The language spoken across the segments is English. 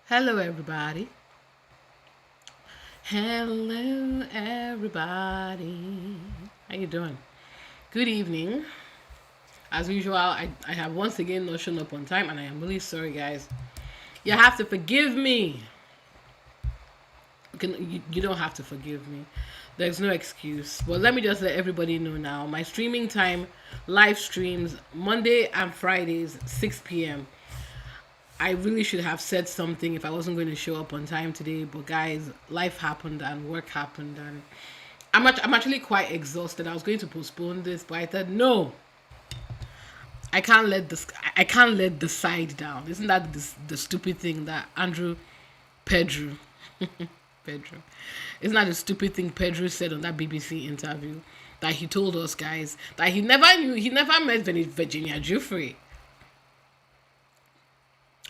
Hello, everybody. Hello, everybody. How you doing? Good evening. As usual, I have once again not shown up on time, and I am really sorry, guys. You have to forgive me. You don't have to forgive me. There's no excuse. But let me just let everybody know now. My streaming time, live streams, Monday and Fridays, 6 p.m. I really should have said something if I wasn't going to show up on time today. But guys, life happened and work happened, and I'm actually quite exhausted. I was going to postpone this, but I thought no, I can't let the side down. Isn't that the stupid thing that Andrew Pedro Pedro? Isn't that the stupid thing Pedro said on that BBC interview that he told us guys that he never met Virginia Giuffre.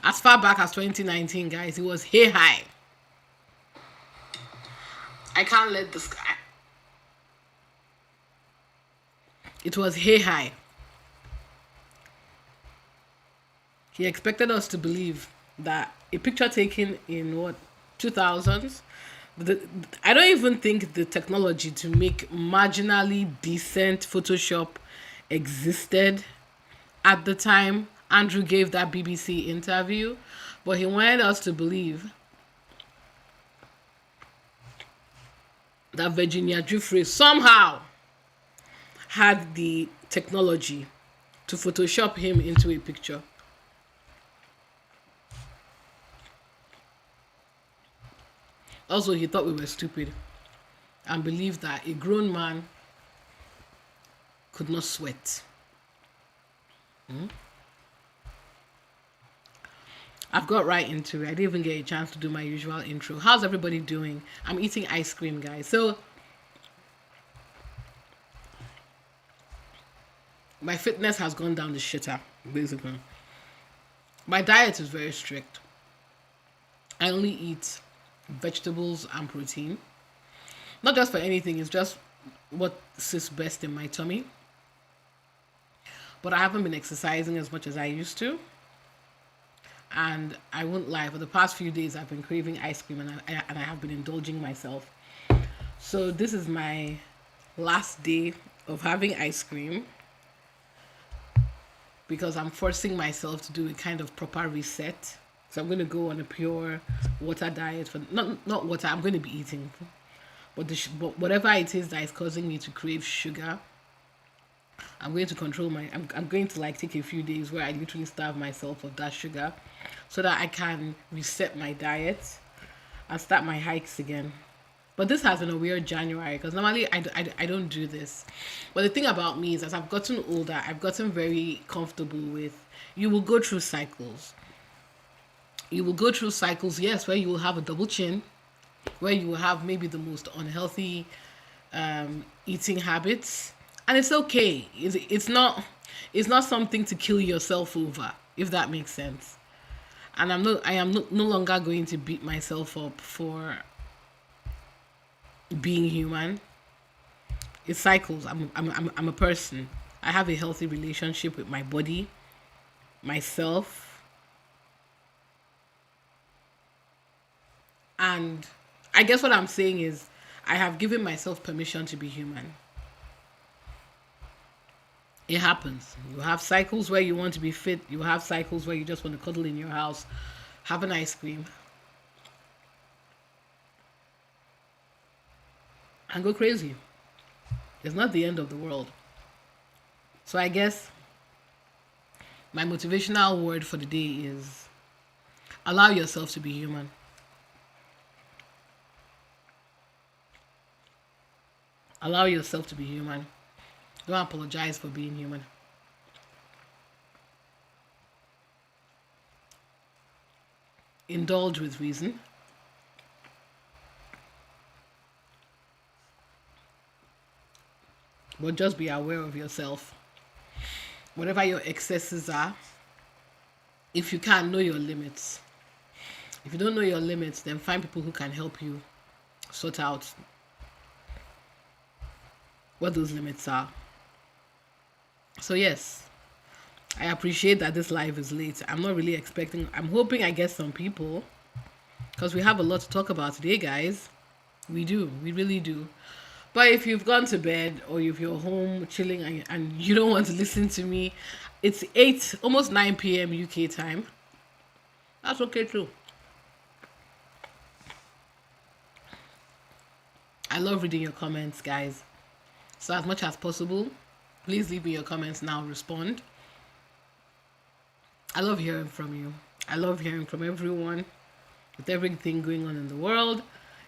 As far back as 2019, guys, it was hey high. I can't let this. It was hey high. He expected us to believe that a picture taken in what 2000s. I don't even think the technology to make marginally decent Photoshop existed at the time Andrew gave that BBC interview, but he wanted us to believe that Virginia Giuffre somehow had the technology to Photoshop him into a picture. Also, he thought we were stupid and believed that a grown man could not sweat. I've got right into it. I didn't even get a chance to do my usual intro. How's everybody doing? I'm eating ice cream, guys. So, my fitness has gone down the shitter, basically. My diet is very strict. I only eat vegetables and protein. Not just for anything, it's just what sits best in my tummy. But I haven't been exercising as much as I used to. And I won't lie, for the past few days I've been craving ice cream, and I have been indulging myself. So this is my last day of having ice cream because I'm forcing myself to do a kind of proper reset. So I'm going to go on a pure water diet for not water. I'm going to be eating, but but whatever it is that is causing me to crave sugar, I'm going to control my. I'm going to like take a few days where I literally starve myself of that sugar, so that I can reset my diet and start my hikes again. But this has been a weird January because normally I don't do this. But the thing about me is, as I've gotten older, I've gotten very comfortable with. You will go through cycles. You will go through cycles, yes, where you will have a double chin, where you will have maybe the most unhealthy eating habits, and it's okay. It's not something to kill yourself over, if that makes sense. And I am no longer going to beat myself up for being human. It cycles. I'm a person. I have a healthy relationship with my body, myself, and I guess what I'm saying is I have given myself permission to be human. It happens. You have cycles where you want to be fit. You have cycles where you just want to cuddle in your house, have an ice cream, and go crazy. It's not the end of the world. So I guess my motivational word for the day is allow yourself to be human. Allow yourself to be human. Don't apologize for being human. Indulge with reason. But just be aware of yourself. Whatever your excesses are, if you can't know your limits. If you don't know your limits, then find people who can help you sort out what those limits are. So yes, I appreciate that this live is late. I'm not really expecting. I'm hoping I get some people. because we have a lot to talk about today, guys. We do. We really do. But if you've gone to bed or if you're home chilling and you don't want to listen to me, it's 8, almost 9 p.m. UK time. That's okay too. I love reading your comments, guys. So as much as possible, please leave me your comments now. Respond. I love hearing from you. I love hearing from everyone with everything going on in the world.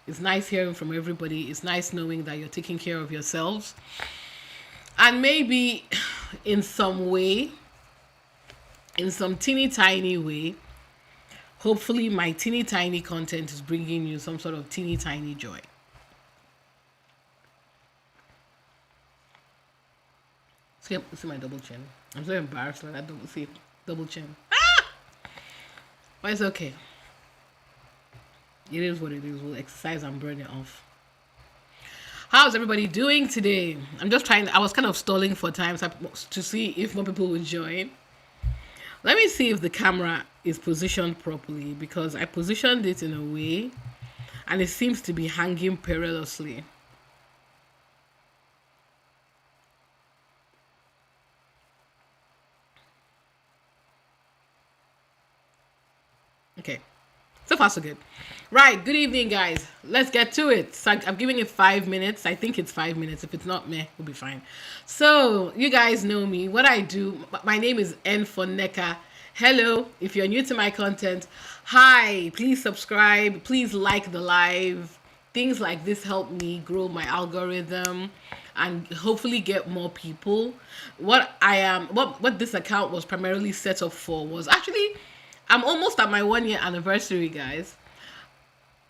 It's nice hearing from everybody. It's nice knowing that you're taking care of yourselves. And maybe in some way, in some teeny tiny way, hopefully my teeny tiny content is bringing you some sort of teeny tiny joy. See my double chin. I'm so embarrassed by that double chin. But it's okay. It is what it is. We'll exercise and burn it off. How's everybody doing today? I was kind of stalling for time to see if more people would join. Let me see if the camera is positioned properly, because I positioned it in a way and it seems to be hanging perilously. Okay. So far, so good. Right. Good evening, guys. Let's get to it. So I'm giving it 5 minutes. I think it's 5 minutes. If it's not, we'll be fine. So you guys know me. What I do. My name is N for Neka. Hello. If you're new to my content, hi. Please subscribe. Please like the live. Things like this help me grow my algorithm and hopefully get more people. What this account was primarily set up for was actually, I'm almost at my 1 year anniversary, guys.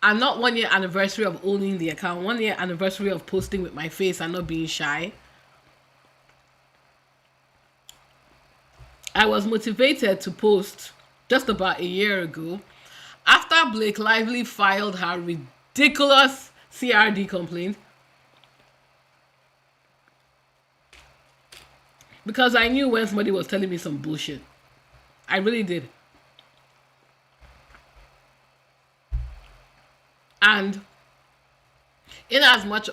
I'm not 1 year anniversary of owning the account. 1 year anniversary of posting with my face and not being shy. I was motivated to post just about a year ago after Blake Lively filed her ridiculous CRD complaint. Because I knew when somebody was telling me some bullshit. I really did. And in as much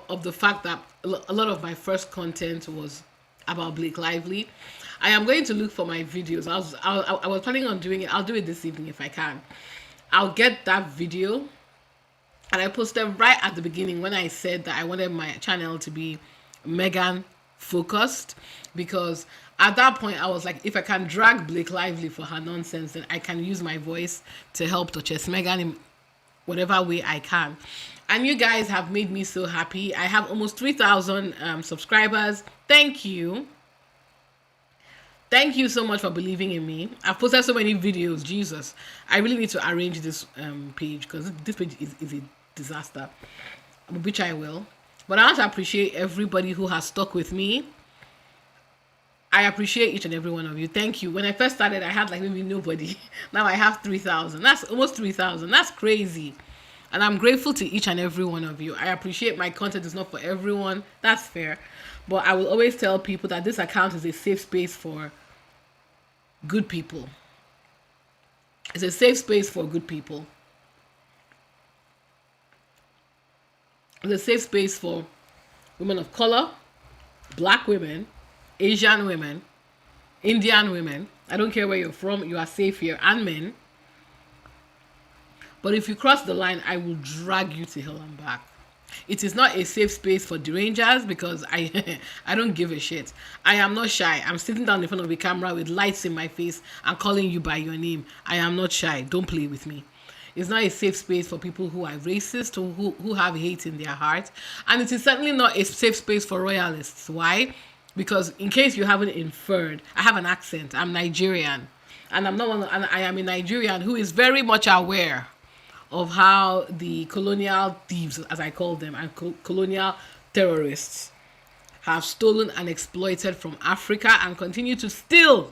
of the fact that a lot of my first content was about Blake Lively, I am going to look for my videos. I was planning on doing it. I'll do it this evening if I can. I'll get that video. And I posted right at the beginning when I said that I wanted my channel to be Meghan focused, because at that point I was like, if I can drag Blake Lively for her nonsense, then I can use my voice to help Duchess Meghan in whatever way I can. And you guys have made me so happy. I have almost 3,000 subscribers. Thank you. Thank you so much for believing in me. I've posted so many videos. Jesus, I really need to arrange this page, because this page is a disaster, which I will. But I want to appreciate everybody who has stuck with me. I appreciate each and every one of you. Thank you. When I first started, I had like maybe nobody. Now I have 3,000. That's almost 3,000. That's crazy. And I'm grateful to each and every one of you. I appreciate my content is not for everyone. That's fair. But I will always tell people that this account is a safe space for good people. It's a safe space for good people. It's a safe space for women of color, black women, Asian women, Indian women. I don't care where you're from, you are safe here, and men. But if you cross the line, I will drag you to hell and back. It is not a safe space for derangers, because I don't give a shit. I am not shy. I'm sitting down in front of a camera with lights in my face and calling you by your name. I am not shy. Don't play with me. It's not a safe space for people who are racist, who have hate in their heart. And it is certainly not a safe space for royalists. Why? Because in case you haven't inferred, I have an accent. I'm Nigerian. And I am a Nigerian who is very much aware of how the colonial thieves, as I call them, and colonial terrorists have stolen and exploited from Africa and continue to steal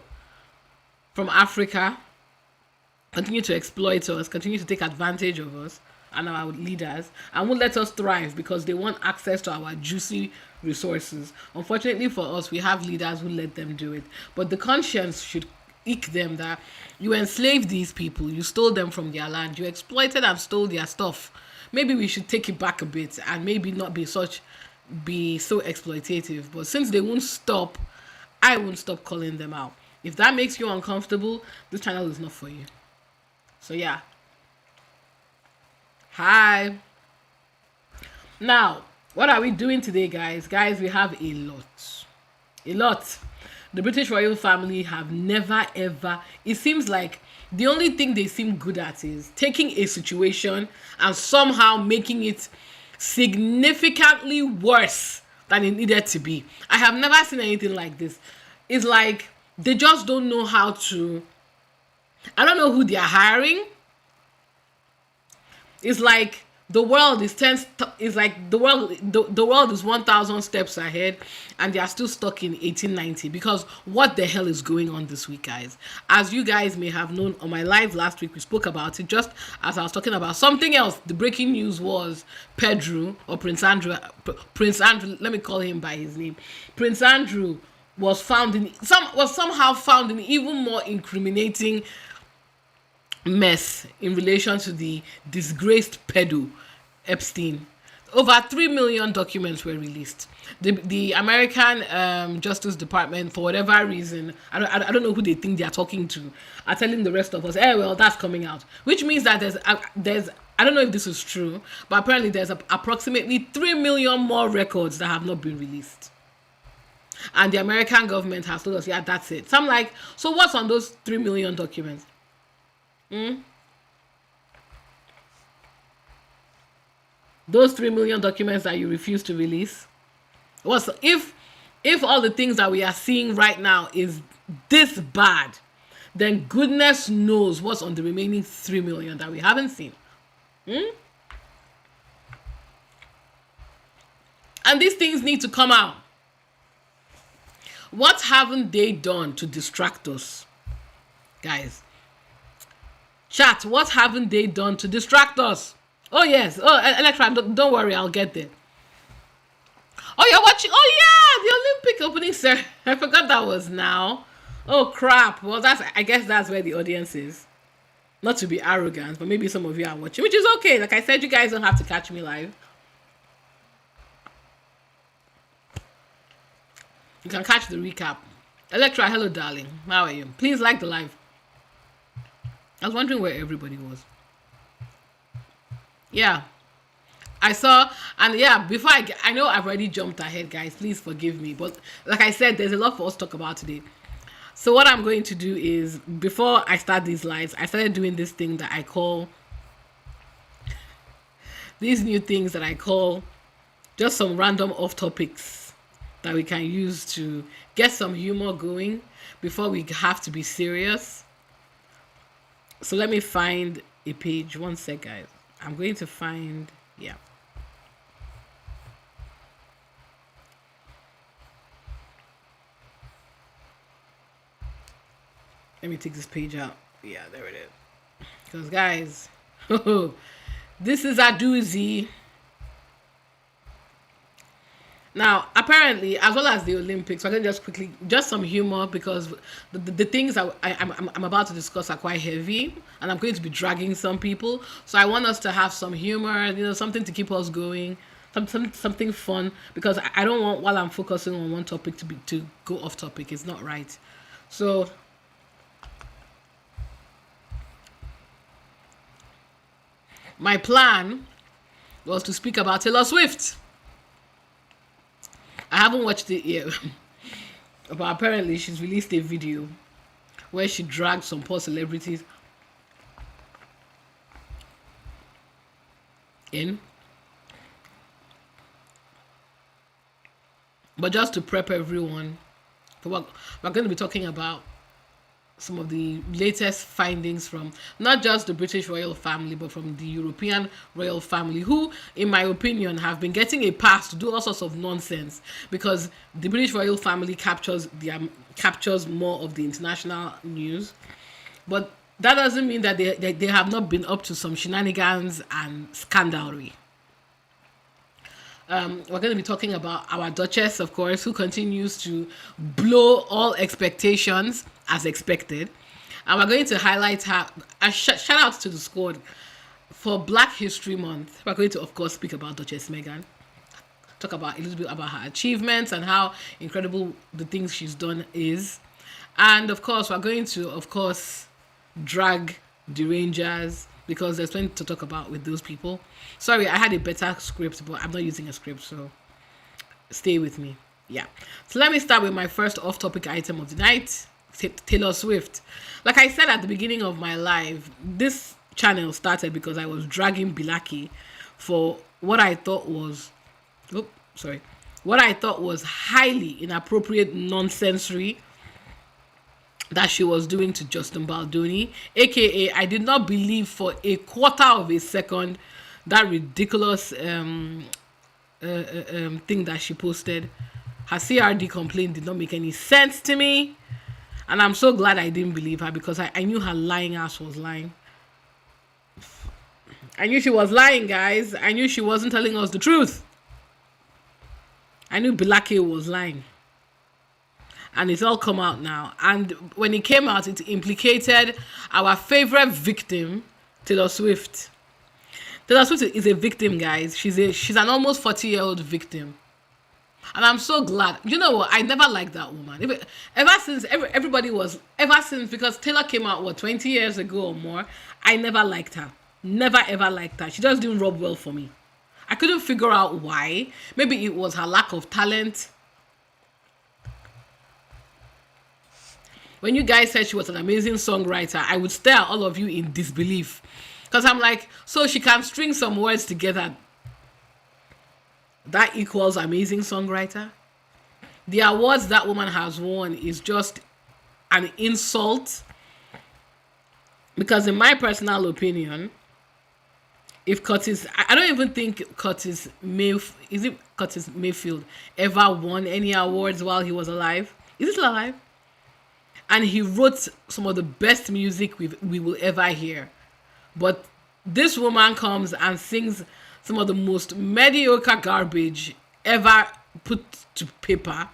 from Africa, continue to exploit us, continue to take advantage of us and our leaders, and won't let us thrive because they want access to our juicy resources. Unfortunately for us, we have leaders who let them do it. But the conscience should ick them that you enslaved these people, you stole them from their land, you exploited and stole their stuff. Maybe we should take it back a bit and maybe not be so exploitative. But since they won't stop, I won't stop calling them out. If that makes you uncomfortable, this channel is not for you. So yeah. Hi. Now, what are we doing today, guys? Guys, we have a lot. A lot. The British royal family have never ever, it seems like the only thing they seem good at is taking a situation and somehow making it significantly worse than it needed to be. I have never seen anything like this. It's like they just don't know how to, I don't know who they are hiring. It's like the world is the world is 1,000 steps ahead, and they are still stuck in 1890. Because what the hell is going on this week, guys? As you guys may have known on my live last week, we spoke about it just as I was talking about something else. The breaking news was Pedro, or Prince Andrew, let me call him by his name. Prince Andrew was somehow found in even more incriminating mess in relation to the disgraced pedo Epstein. Over 3 million documents were released. The American Justice Department, for whatever reason, I don't know who they think they are talking to, are telling the rest of us, well, that's coming out. Which means that there's I don't know if this is true, but apparently there's approximately 3 million more records that have not been released. And the American government has told us, yeah, that's it. So I'm like, so what's on those 3 million documents? Those 3 million documents that you refuse to release? What's if all the things that we are seeing right now is this bad, then goodness knows what's on the remaining 3 million that we haven't seen. And these things need to come out. What haven't they done to distract us? Guys, chat, what haven't they done to distract us? Oh, yes. Oh, Electra, don't worry, I'll get there. Oh, you're watching? Oh, yeah, the Olympic opening ceremony. I forgot that was now. Oh, crap. Well, I guess that's where the audience is. Not to be arrogant, but maybe some of you are watching, which is okay. Like I said, you guys don't have to catch me live. You can catch the recap. Electra, hello, darling. How are you? Please like the live. I was wondering where everybody was. Yeah. I saw, and yeah, before I know I've already jumped ahead, guys. Please forgive me. But like I said, there's a lot for us to talk about today. So what I'm going to do is, before I start these lives, I started doing this thing that I call, these new things that I call just some random off topics that we can use to get some humor going before we have to be serious. So let me find a page. One sec, guys. I'm going to find, yeah. Let me take this page out. Yeah, there it is. Because, guys, this is a doozy. Now, apparently, as well as the Olympics, we're going to just quickly, just some humor, because the things that I'm about to discuss are quite heavy, and I'm going to be dragging some people. So I want us to have some humor, something to keep us going, something fun, because I don't want, while I'm focusing on one topic, to go off topic. It's not right. So my plan was to speak about Taylor Swift. I haven't watched it yet, but apparently she's released a video where she dragged some poor celebrities in. But just to prep everyone for what we're going to be talking about, some of the latest findings from not just the British royal family, but from the European royal family, who, in my opinion, have been getting a pass to do all sorts of nonsense, because the British royal family captures more of the international news. But that doesn't mean that they have not been up to some shenanigans and scandalry. We're going to be talking about our Duchess, of course, who continues to blow all expectations. as expected. And we're going to highlight her. Shout out to the squad for Black History Month. We're going to, of course, speak about Duchess Meghan, talk about a little bit about her achievements and how incredible the things she's done is. And of course, we're going to, of course, drag derangers because there's plenty to talk about with those people. Sorry, I had a better script, but I'm not using a script, so stay with me. Yeah. So let me start with my first off-topic item of the night, Taylor Swift. Like I said at the beginning of my live, this channel started because I was dragging Bilaki for what I thought was highly inappropriate nonsensery that she was doing to Justin Baldoni, aka I did not believe for a quarter of a second that ridiculous thing that she posted. Her CRD complaint did not make any sense to me, and I'm so glad I didn't believe her because I knew her lying ass was lying. I knew she was lying, guys. I knew she wasn't telling us the truth. I knew Bilaki was lying. And it's all come out now. And when it came out, it implicated our favorite victim, Taylor Swift. Taylor Swift is a victim, guys. She's an almost 40-year-old victim. And I'm so glad. You know what? I never liked that woman. Ever since, because Taylor came out, 20 years ago or more, I never liked her. Never, ever liked her. She just didn't rub well for me. I couldn't figure out why. Maybe it was her lack of talent. When you guys said she was an amazing songwriter, I would stare at all of you in disbelief. Because I'm like, so she can string some words together. That equals amazing songwriter. The awards that woman has won is just an insult. Because in my personal opinion, if Curtis, I don't even think Curtis Mayfield ever won any awards while he was alive. Is he still alive? And he wrote some of the best music we will ever hear. But this woman comes and sings some of the most mediocre garbage ever put to paper.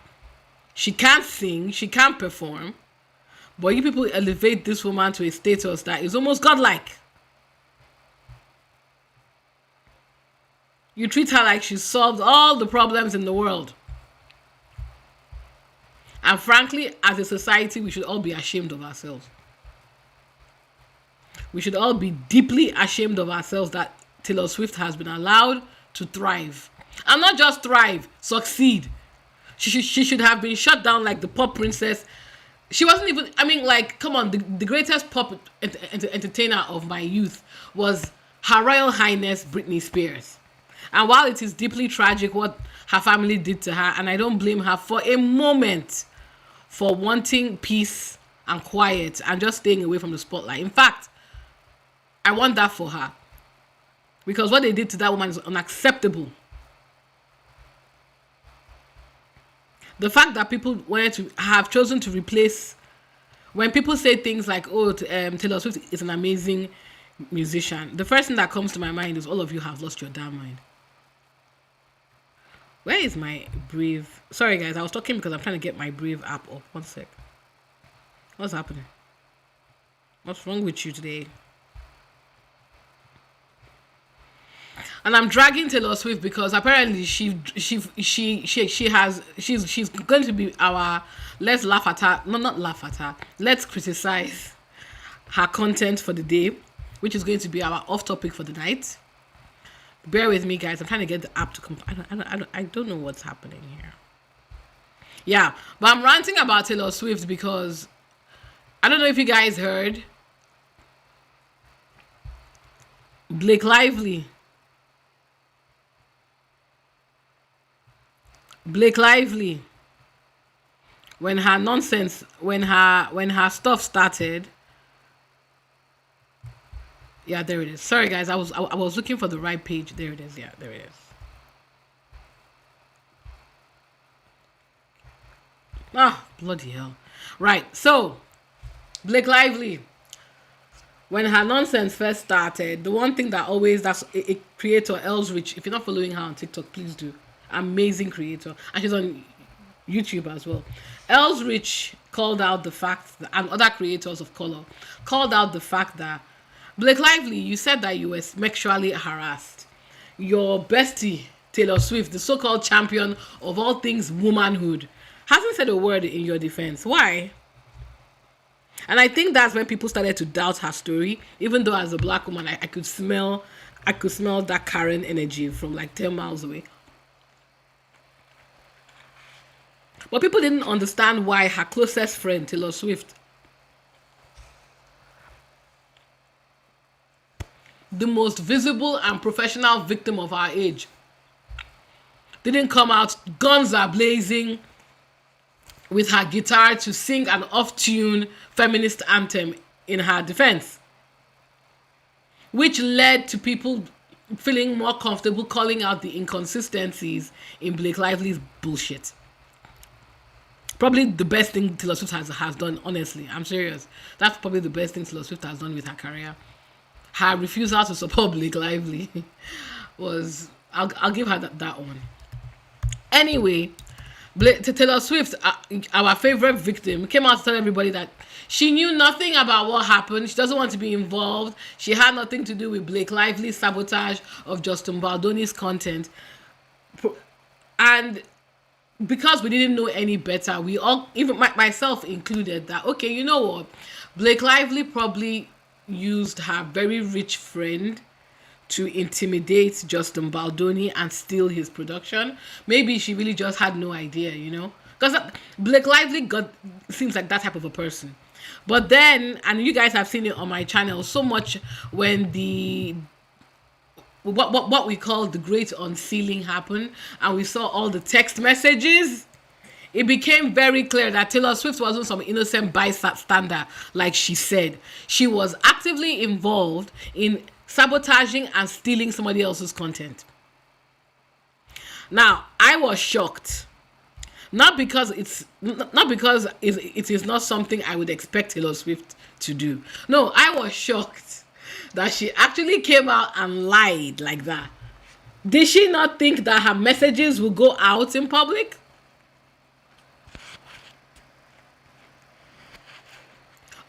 She can't sing, she can't perform. But you people elevate this woman to a status that is almost godlike. You treat her like she solved all the problems in the world. And frankly, as a society, we should all be ashamed of ourselves. We should all be deeply ashamed of ourselves that Taylor Swift has been allowed to thrive. And not just thrive, succeed. She should have been shut down like the pop princess. She wasn't even, come on, the greatest pop entertainer of my youth was Her Royal Highness Britney Spears. And while it is deeply tragic what her family did to her, and I don't blame her for a moment for wanting peace and quiet and just staying away from the spotlight. In fact, I want that for her. Because what they did to that woman is unacceptable. The fact that people wanted to have chosen to replace, when people say things like, Taylor Swift is an amazing musician, the first thing that comes to my mind is all of you have lost your damn mind. Where is my Brave? Sorry, guys, I was talking because I'm trying to get my Brave app up. 1 sec. What's happening? What's wrong with you today? And I'm dragging Taylor Swift because apparently she's going to be our let's laugh at her. No, not laugh at her. Let's criticize her content for the day, which is going to be our off topic for the night. Bear with me, guys. I'm trying to get the app to come. I don't know what's happening here. Yeah, but I'm ranting about Taylor Swift because I don't know if you guys heard Blake Lively. When her stuff started. Yeah, there it is. Sorry, guys. I was looking for the right page. There it is. Yeah, there it is. Ah, bloody hell. Right. So, Blake Lively, when her nonsense first started, the one thing that always, that's a creator, Elsrich, if you're not following her on TikTok, please do. Amazing creator. And she's on YouTube as well. Elsrich called out the fact that, and other creators of color called out the fact that Blake Lively, you said that you were sexually harassed. Your bestie, Taylor Swift, the so-called champion of all things womanhood, hasn't said a word in your defense. Why? And I think that's when people started to doubt her story. Even though as a black woman, I could smell that Karen energy from like 10 miles away. But people didn't understand why her closest friend, Taylor Swift, the most visible and professional victim of our age, didn't come out guns are blazing with her guitar to sing an off-tune feminist anthem in her defense, which led to people feeling more comfortable calling out the inconsistencies in Blake Lively's bullshit. Probably the best thing Taylor Swift has done, honestly. I'm serious. That's probably the best thing Taylor Swift has done with her career. Her refusal to support Blake Lively was, I'll give her that one. Anyway, Taylor Swift, our favorite victim, came out to tell everybody that she knew nothing about what happened. She doesn't want to be involved. She had nothing to do with Blake Lively's sabotage of Justin Baldoni's content. And because we didn't know any better, we all, even myself included, that, okay, you know what? Blake Lively probably used her very rich friend to intimidate Justin Baldoni and steal his production. Maybe she really just had no idea, you know? Because Blake Lively seems like that type of a person. But then, and you guys have seen it on my channel so much, when the what we call the great unsealing happened, and we saw all the text messages, it became very clear that Taylor Swift wasn't some innocent bystander like she said. She was actively involved in sabotaging and stealing somebody else's content. Now, I was shocked. Not because it is not something I would expect Taylor Swift to do. No, I was shocked that she actually came out and lied like that. Did she not think that her messages would go out in public?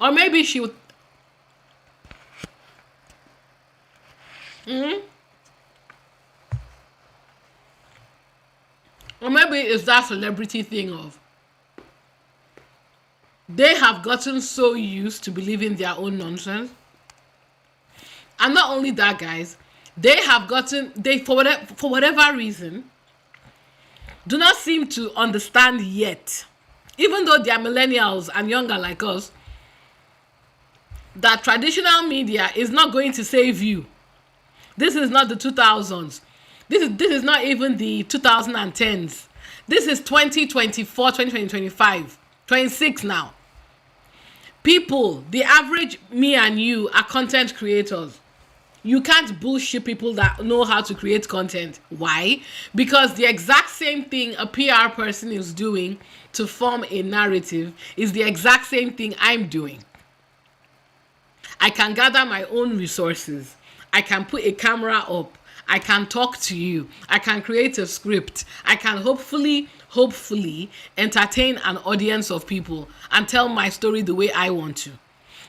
Or maybe she would... Or maybe it's that celebrity thing of they have gotten so used to believing their own nonsense. And not only that, guys, they for whatever reason do not seem to understand yet, even though they are millennials and younger like us, that traditional media is not going to save you. This is not the 2000s. This is not even the 2010s. This is 2024, 2025, 26 now. People, the average me and you, are content creators. You can't bullshit people that know how to create content. Why? Because the exact same thing a PR person is doing to form a narrative is the exact same thing I'm doing. I can gather my own resources. I can put a camera up. I can talk to you. I can create a script. I can hopefully entertain an audience of people and tell my story the way I want to.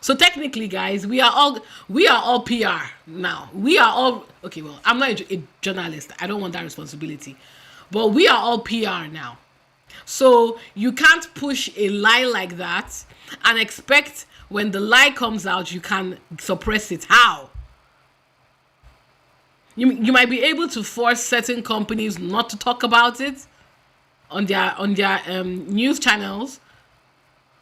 So technically, guys, we are all PR now. We are all, okay, well, I'm not a journalist. I don't want that responsibility. But we are all PR now. So you can't push a lie like that and expect when the lie comes out, you can suppress it. How? You might be able to force certain companies not to talk about it on their news channels.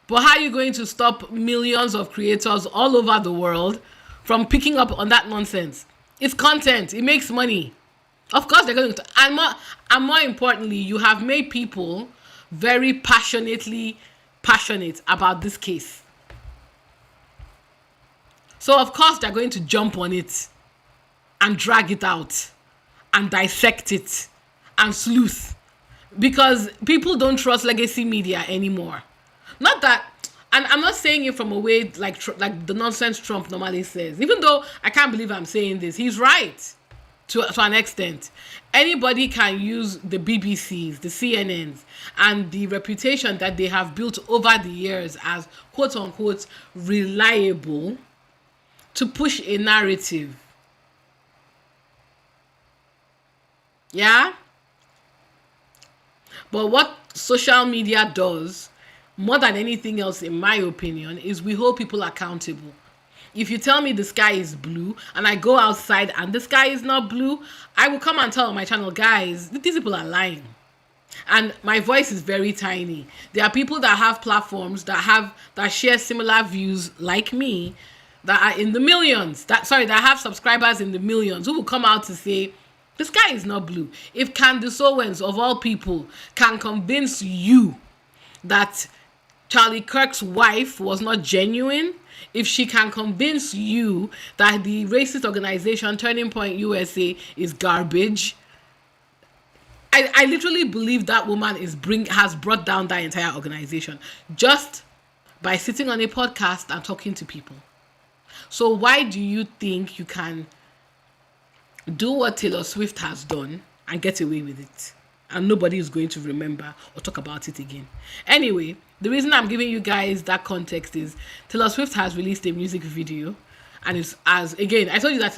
But how are you going to stop millions of creators all over the world from picking up on that nonsense? It's content. It makes money. Of course they're going to. And more importantly, you have made people very passionate about this case. So of course they're going to jump on it and drag it out and dissect it and sleuth. Because people don't trust legacy media anymore. Not that, and I'm not saying it from a way like the nonsense Trump normally says. Even though I can't believe I'm saying this, he's right to an extent. Anybody can use the BBCs, the CNNs, and the reputation that they have built over the years as quote unquote reliable to push a narrative. Yeah? But what social media does, more than anything else, in my opinion, is we hold people accountable. If you tell me the sky is blue and I go outside and the sky is not blue, I will come and tell on my channel, guys, these people are lying. And my voice is very tiny. There are people that have platforms that share similar views like me, that are in the millions, that have subscribers in the millions, who will come out to say the sky is not blue. If Candace Owens, of all people, can convince you that Charlie Kirk's wife was not genuine, if she can convince you that the racist organization Turning Point USA is garbage, I literally believe that woman has brought down that entire organization just by sitting on a podcast and talking to people. So why do you think you can do what Taylor Swift has done and get away with it, and nobody is going to remember or talk about it again? Anyway, the reason I'm giving you guys that context is Taylor Swift has released a music video, and it's, as again, I told you that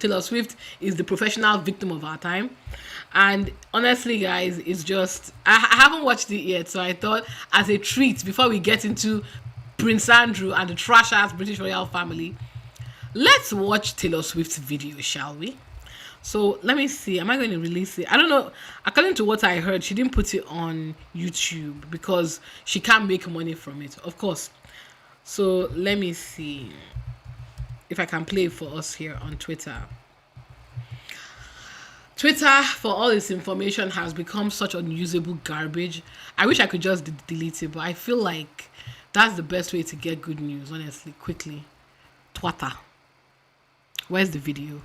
Taylor Swift is the professional victim of our time. And honestly, guys, it's just, I haven't watched it yet, so I thought as a treat, before we get into Prince Andrew and the trash-ass British royal family, let's watch Taylor Swift's video, shall we? So let me see. Am I going to release it? I don't know. According to what I heard, she didn't put it on YouTube because she can't make money from it, of course. So let me see if I can play it for us here on Twitter. Twitter, for all its information, has become such unusable garbage. I wish I could just delete it, but I feel like that's the best way to get good news, honestly, quickly. Twitter. Where's the video?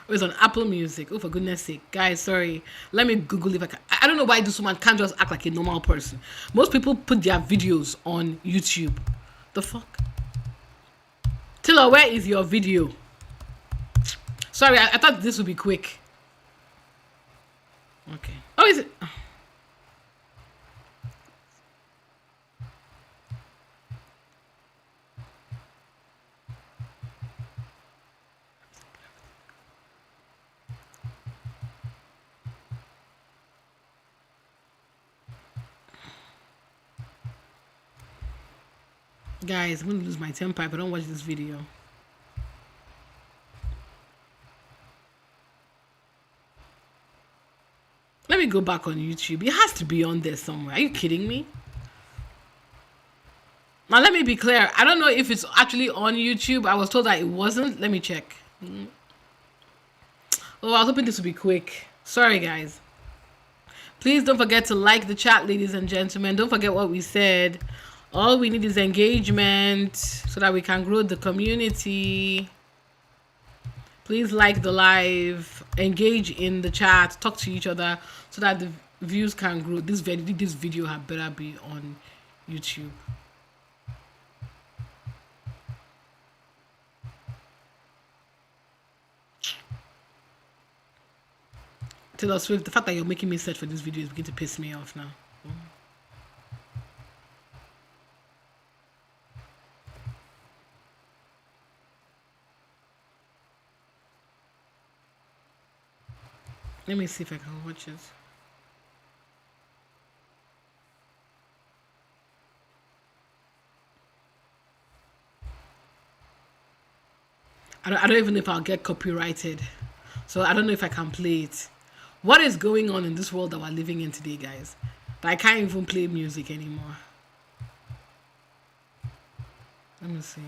Oh, it's on Apple Music. Oh, for goodness sake. Guys, sorry. Let me Google if I can. I don't know why this woman can't just act like a normal person. Most people put their videos on YouTube. The fuck? Taylor, where is your video? Sorry, I thought this would be quick. Okay. Oh, is it? Guys, I'm going to lose my temper if I don't watch this video. Let me go back on YouTube. It has to be on there somewhere. Are you kidding me? Now, let me be clear. I don't know if it's actually on YouTube. I was told that it wasn't. Let me check. Oh, I was hoping this would be quick. Sorry, guys. Please don't forget to like the chat, ladies and gentlemen. Don't forget what we said. All we need is engagement so that we can grow the community. Please like the live, engage in the chat, talk to each other so that the views can grow. This video had better be on YouTube. Taylor Swift, the fact that you're making me search for this video is beginning to piss me off now. Let me see if I can watch it. I don't even know if I'll get copyrighted. So I don't know if I can play it. What is going on in this world that we're living in today, guys? That I can't even play music anymore. Let me see.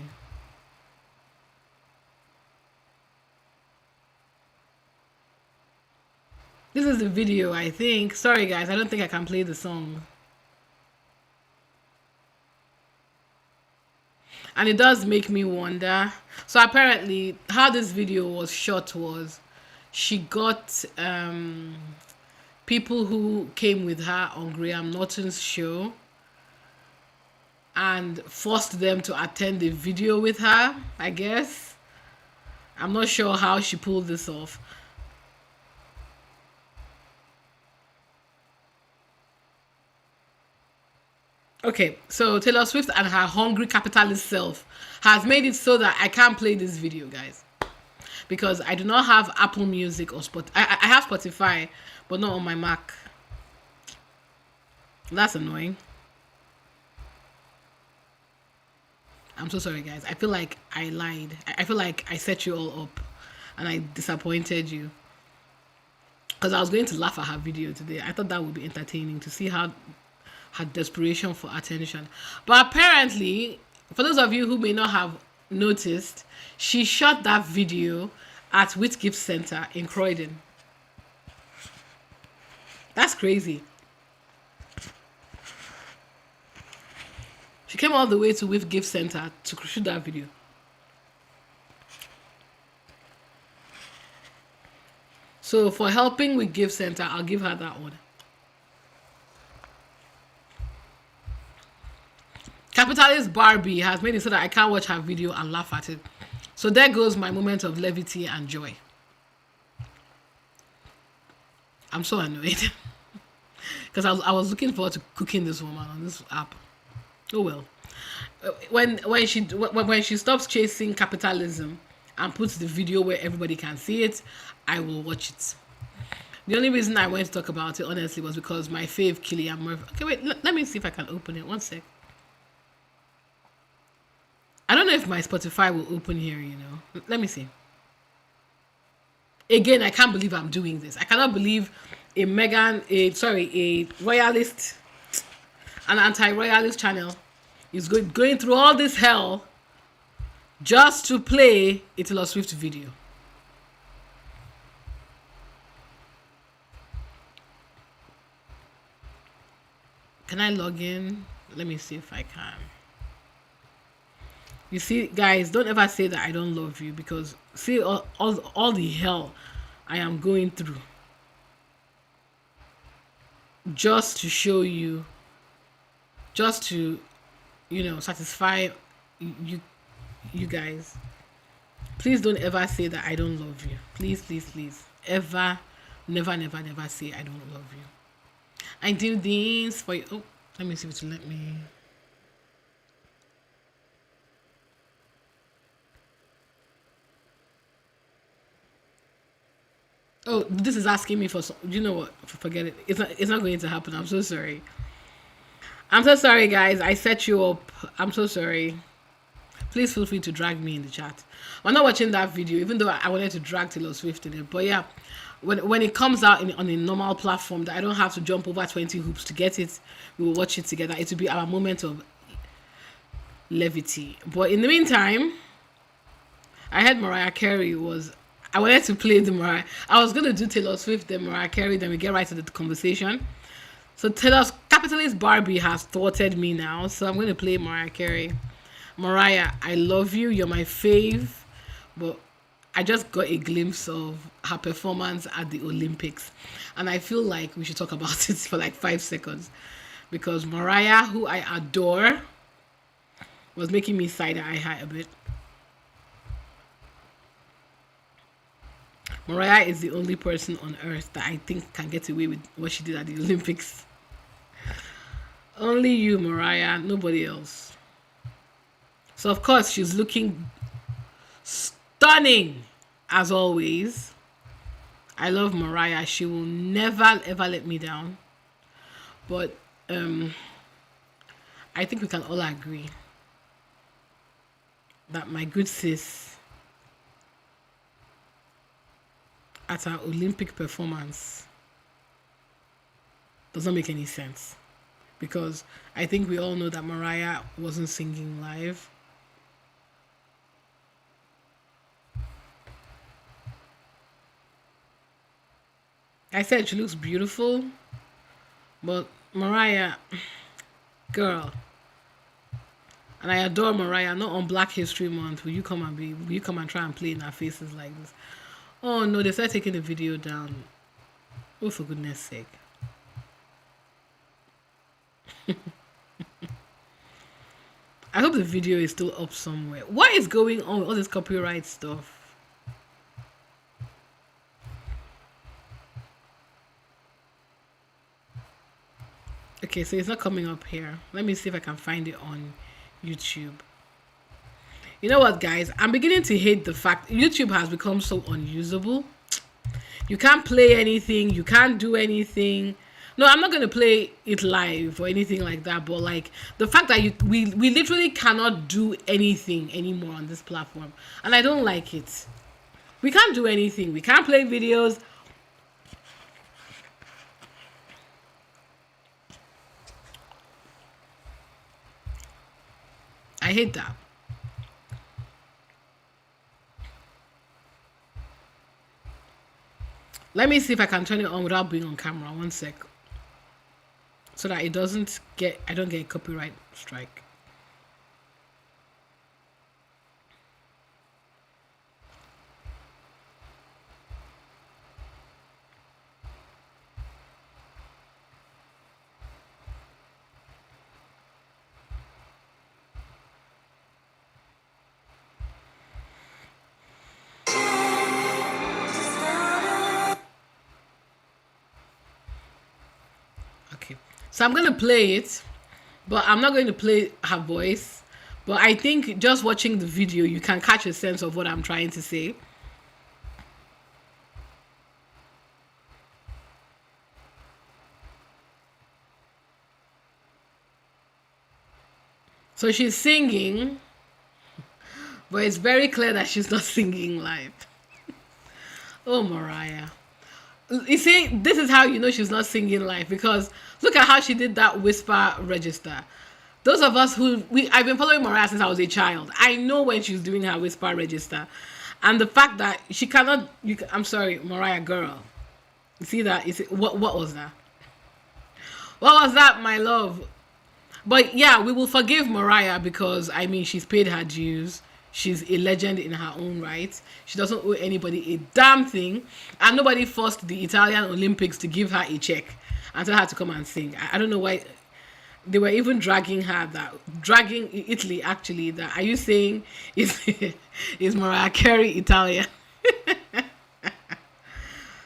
This is the video, I think. Sorry, guys. I don't think I can play the song. And it does make me wonder. So apparently, how this video was shot was she got people who came with her on Graham Norton's show and forced them to attend the video with her, I guess. I'm not sure how she pulled this off. Okay, so Taylor Swift and her hungry capitalist self has made it so that I can't play this video, guys, because I do not have Apple Music or I have Spotify, but not on my Mac. That's annoying. I'm so sorry, guys. I feel like I lied. I feel like I set you all up and I disappointed you. Because I was going to laugh at her video today. I thought that would be entertaining to see how her desperation for attention. But apparently, for those of you who may not have noticed, she shot that video at Whitgift Center in Croydon. That's crazy. She came all the way to Whitgift Center to shoot that video. So for helping with Gift Center, I'll give her that order. Capitalist Barbie has made it so that I can't watch her video and laugh at it. So there goes my moment of levity and joy. I'm so annoyed. Because I was looking forward to cooking this woman on this app. Oh well. When she stops chasing capitalism and puts the video where everybody can see it, I will watch it. The only reason I went to talk about it, honestly, was because my fave, Killian Murphy. Okay, wait, let me see if I can open it. One sec. I don't know if my Spotify will open here, you know. Let me see. Again, I can't believe I'm doing this. I cannot believe a royalist, an anti-royalist channel is going through all this hell just to play a Taylor Swift video. Can I log in? Let me see if I can. You see, guys, don't ever say that I don't love you, because see all the hell I am going through just to show you, just to, you know, satisfy you guys. Please don't ever say that I don't love you. Please, please, please. Ever, never, never, never say I don't love you. I do this for you. Oh, let me see if it'll let me. Oh, this is asking me for some. You know what? Forget it. It's not going to happen. I'm so sorry. I'm so sorry, guys. I set you up. I'm so sorry. Please feel free to drag me in the chat. I'm not watching that video, even though I wanted to drag Taylor Swift in it. But yeah, when it comes out on a normal platform that I don't have to jump over 20 hoops to get it, we will watch it together. It will be our moment of levity. But in the meantime, I heard Mariah Carey was. I wanted to play the Mariah. I was going to do Taylor Swift, then Mariah Carey, then we get right to the conversation. So Taylor's capitalist Barbie has thwarted me now, so I'm going to play Mariah Carey. Mariah, I love you. You're my fave. But I just got a glimpse of her performance at the Olympics. And I feel like we should talk about it for like 5 seconds. Because Mariah, who I adore, was making me side-eye high a bit. Mariah is the only person on earth that I think can get away with what she did at the Olympics. Only you, Mariah, nobody else. So, of course, she's looking stunning, as always. I love Mariah. She will never, ever let me down. But I think we can all agree that my good sis, at her Olympic performance, does not make any sense. Because I think we all know that Mariah wasn't singing live. I said she looks beautiful, but Mariah, girl, And I adore Mariah. Not on Black History Month. Will you come and try and play in our faces like this? Oh no, they started taking the video down. Oh, for goodness sake. I hope the video is still up somewhere. What is going on with all this copyright stuff? Okay, so it's not coming up here. Let me see if I can find it on YouTube. You know what, guys? I'm beginning to hate the fact YouTube has become so unusable. You can't play anything. You can't do anything. No, I'm not going to play it live or anything like that. But like the fact that we literally cannot do anything anymore on this platform. And I don't like it. We can't do anything. We can't play videos. I hate that. Let me see if I can turn it on without being on camera. One sec. So that it doesn't get, I don't get a copyright strike. Okay. So I'm going to play it, but I'm not going to play her voice. But I think just watching the video, you can catch a sense of what I'm trying to say. So she's singing, but it's very clear that she's not singing live. Oh, Mariah. You see, this is how you know she's not singing live, because look at how she did that whisper register. Those of us I've been following Mariah since I was a child. I know when she's doing her whisper register. And the fact that she cannot, I'm sorry, Mariah girl. You see that? What was that? What was that, my love? But yeah, we will forgive Mariah because, I mean, she's paid her dues. She's a legend in her own right. She doesn't owe anybody a damn thing. And nobody forced the Italian Olympics to give her a check and tell her to come and sing. I don't know why they were even dragging Italy actually. That, are you saying is Mariah Carey Italian?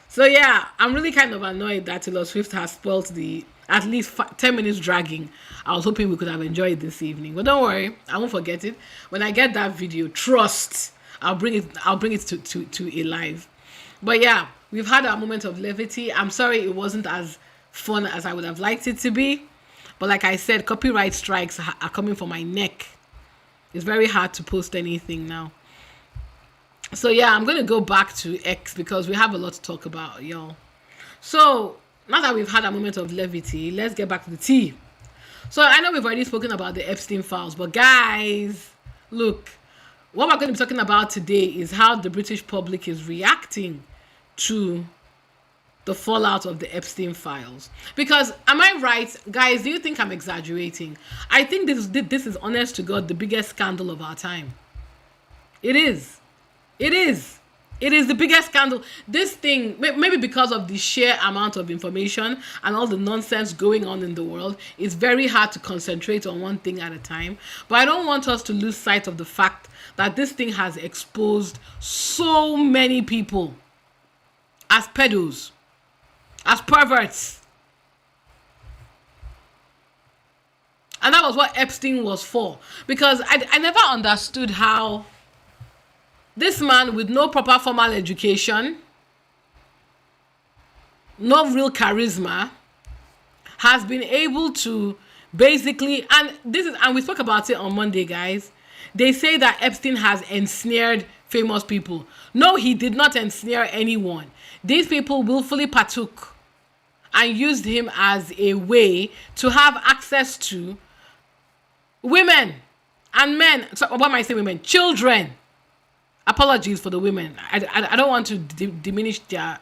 So yeah, I'm really kind of annoyed that Taylor Swift has spoilt the at least 10 minutes dragging. I was hoping we could have enjoyed this evening, but don't worry, I won't forget it. When I get that video, trust, I'll bring it to a live. But yeah, we've had our moment of levity. I'm sorry it wasn't as fun as I would have liked it to be, but like I said, copyright strikes are coming for my neck. It's very hard to post anything now. So yeah, I'm going to go back to X because we have a lot to talk about, y'all. So now that we've had a moment of levity, let's get back to the tea. So I know we've already spoken about the Epstein files, but guys, look, what we're going to be talking about today is how the British public is reacting to the fallout of the Epstein files. Because, am I right, guys? Do you think I'm exaggerating? I think this is honest to God the biggest scandal of our time. It is. It is. It is the biggest scandal. This thing, maybe because of the sheer amount of information and all the nonsense going on in the world, it's very hard to concentrate on one thing at a time. But I don't want us to lose sight of the fact that this thing has exposed so many people as pedos, as perverts. And that was what Epstein was for. Because I never understood how this man with no proper formal education, no real charisma, has been able to basically, and we spoke about it on Monday, guys. They say that Epstein has ensnared famous people. No, he did not ensnare anyone. These people willfully partook and used him as a way to have access to women and men. So what am I saying, women? Children. Apologies for the women. I don't want to diminish their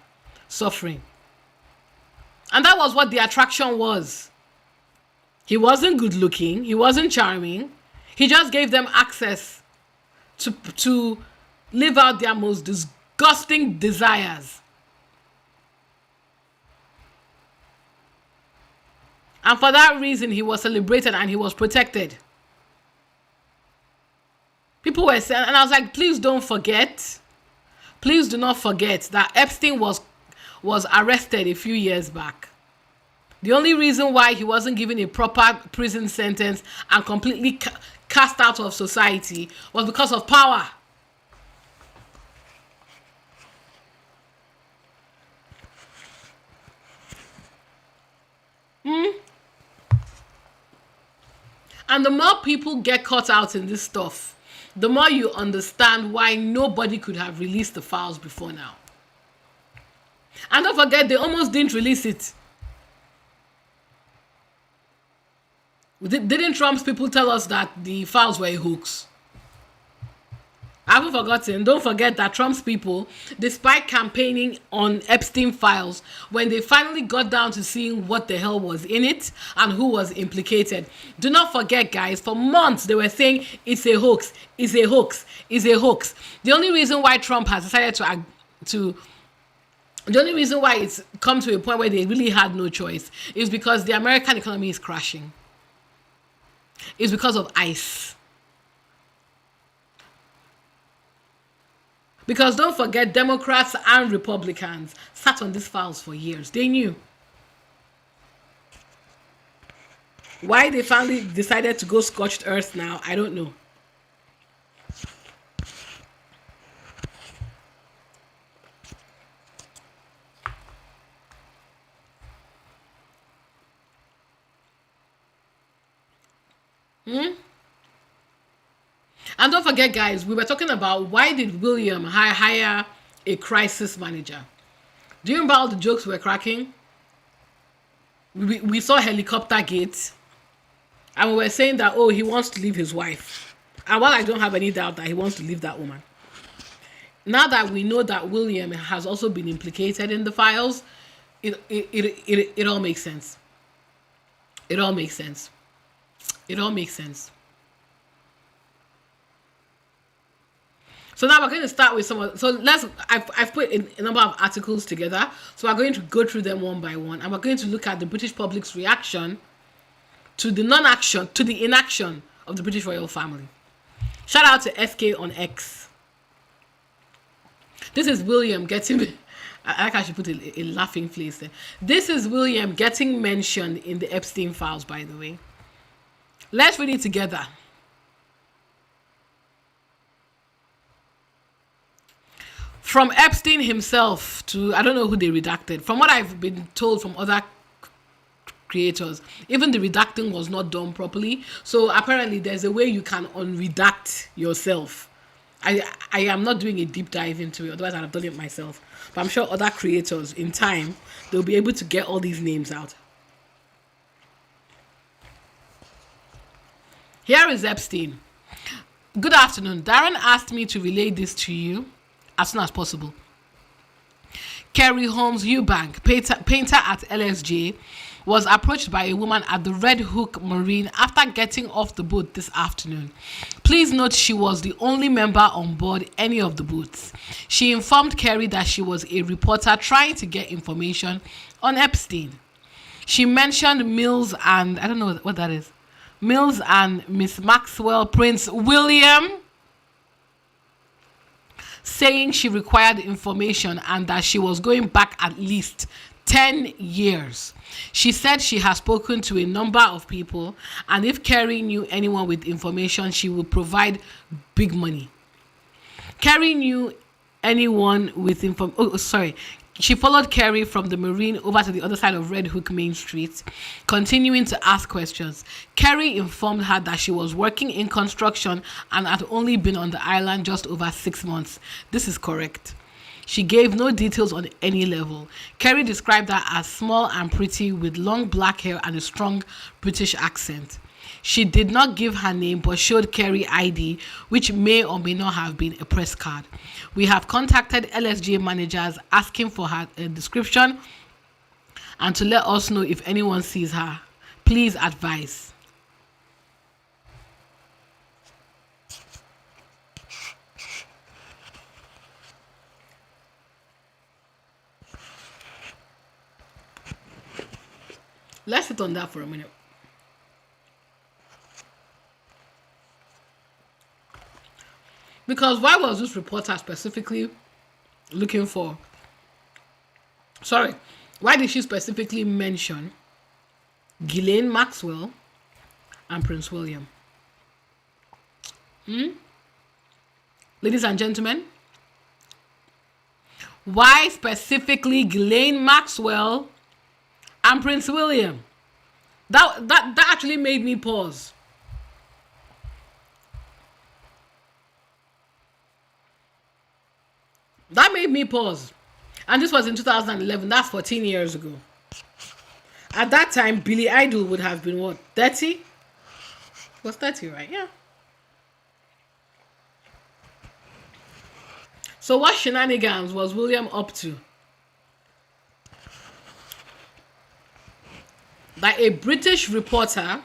suffering. And that was what the attraction was. He wasn't good looking. He wasn't charming. He just gave them access to live out their most disgusting desires. And for that reason, he was celebrated and he was protected. People were saying, and I was like, please don't forget. Please do not forget that Epstein was arrested a few years back. The only reason why he wasn't given a proper prison sentence and completely cast out of society was because of power. And the more people get caught out in this stuff, the more you understand why nobody could have released the files before now. And don't forget, they almost didn't release it. Didn't Trump's people tell us that the files were a hoax? I haven't forgotten. Don't forget that Trump's people, despite campaigning on Epstein files, when they finally got down to seeing what the hell was in it and who was implicated, do not forget, guys, for months they were saying it's a hoax, it's a hoax, it's a hoax. The only reason why Trump has decided the only reason why it's come to a point where they really had no choice is because the American economy is crashing. It's because of ICE. Because don't forget, Democrats and Republicans sat on these files for years. They knew. Why they finally decided to go scorched earth now, I don't know. And don't forget, guys, we were talking about why did William hire a crisis manager? Do you remember all the jokes we were cracking? We saw helicopter gates, and we were saying that, oh, he wants to leave his wife. And while I don't have any doubt that he wants to leave that woman, now that we know that William has also been implicated in the files, it all makes sense. It all makes sense. It all makes sense. So now we're going to start with I've put a number of articles together. So we're going to go through them one by one. And we're going to look at the British public's reaction to the inaction of the British royal family. Shout out to SK on X. This is William getting... I like I should put a laughing face there. This is William getting mentioned in the Epstein files, by the way. Let's read it together. From Epstein himself to, I don't know who they redacted. From what I've been told from other creators, even the redacting was not done properly. So apparently there's a way you can unredact yourself. I am not doing a deep dive into it, otherwise I'd have done it myself. But I'm sure other creators, in time, they'll be able to get all these names out. Here is Epstein. Good afternoon. Darren asked me to relay this to you as soon as possible. Kerry Holmes Eubank, painter at LSJ, was approached by a woman at the Red Hook Marine after getting off the boat this afternoon. Please note she was the only member on board any of the boats. She informed Kerry that she was a reporter trying to get information on Epstein. She mentioned Mills and, I don't know what that is, Mills and Miss Maxwell, Prince William, saying she required information and that she was going back at least 10 years. She said she has spoken to a number of people, and if Kerry knew anyone with information, she would provide big money. Kerry knew anyone with She followed Kerry from the Marine over to the other side of Red Hook Main Street, continuing to ask questions. Kerry informed her that she was working in construction and had only been on the island just over 6 months. This is correct. She gave no details on any level. Kerry described her as small and pretty with long black hair and a strong British accent. She did not give her name but showed Kerry ID, which may or may not have been a press card. We have contacted LSJ managers asking for her description and to let us know if anyone sees her. Please advise. Let's sit on that for a minute. Because why was this reporter specifically looking for... Sorry, why did she specifically mention Ghislaine Maxwell and Prince William? Ladies and gentlemen, why specifically Ghislaine Maxwell and Prince William? That actually made me pause. That made me pause. And this was in 2011. That's 14 years ago. At that time, Billy Idol would have been what? 30? Was 30, right? Yeah. So what shenanigans was William up to? That a British reporter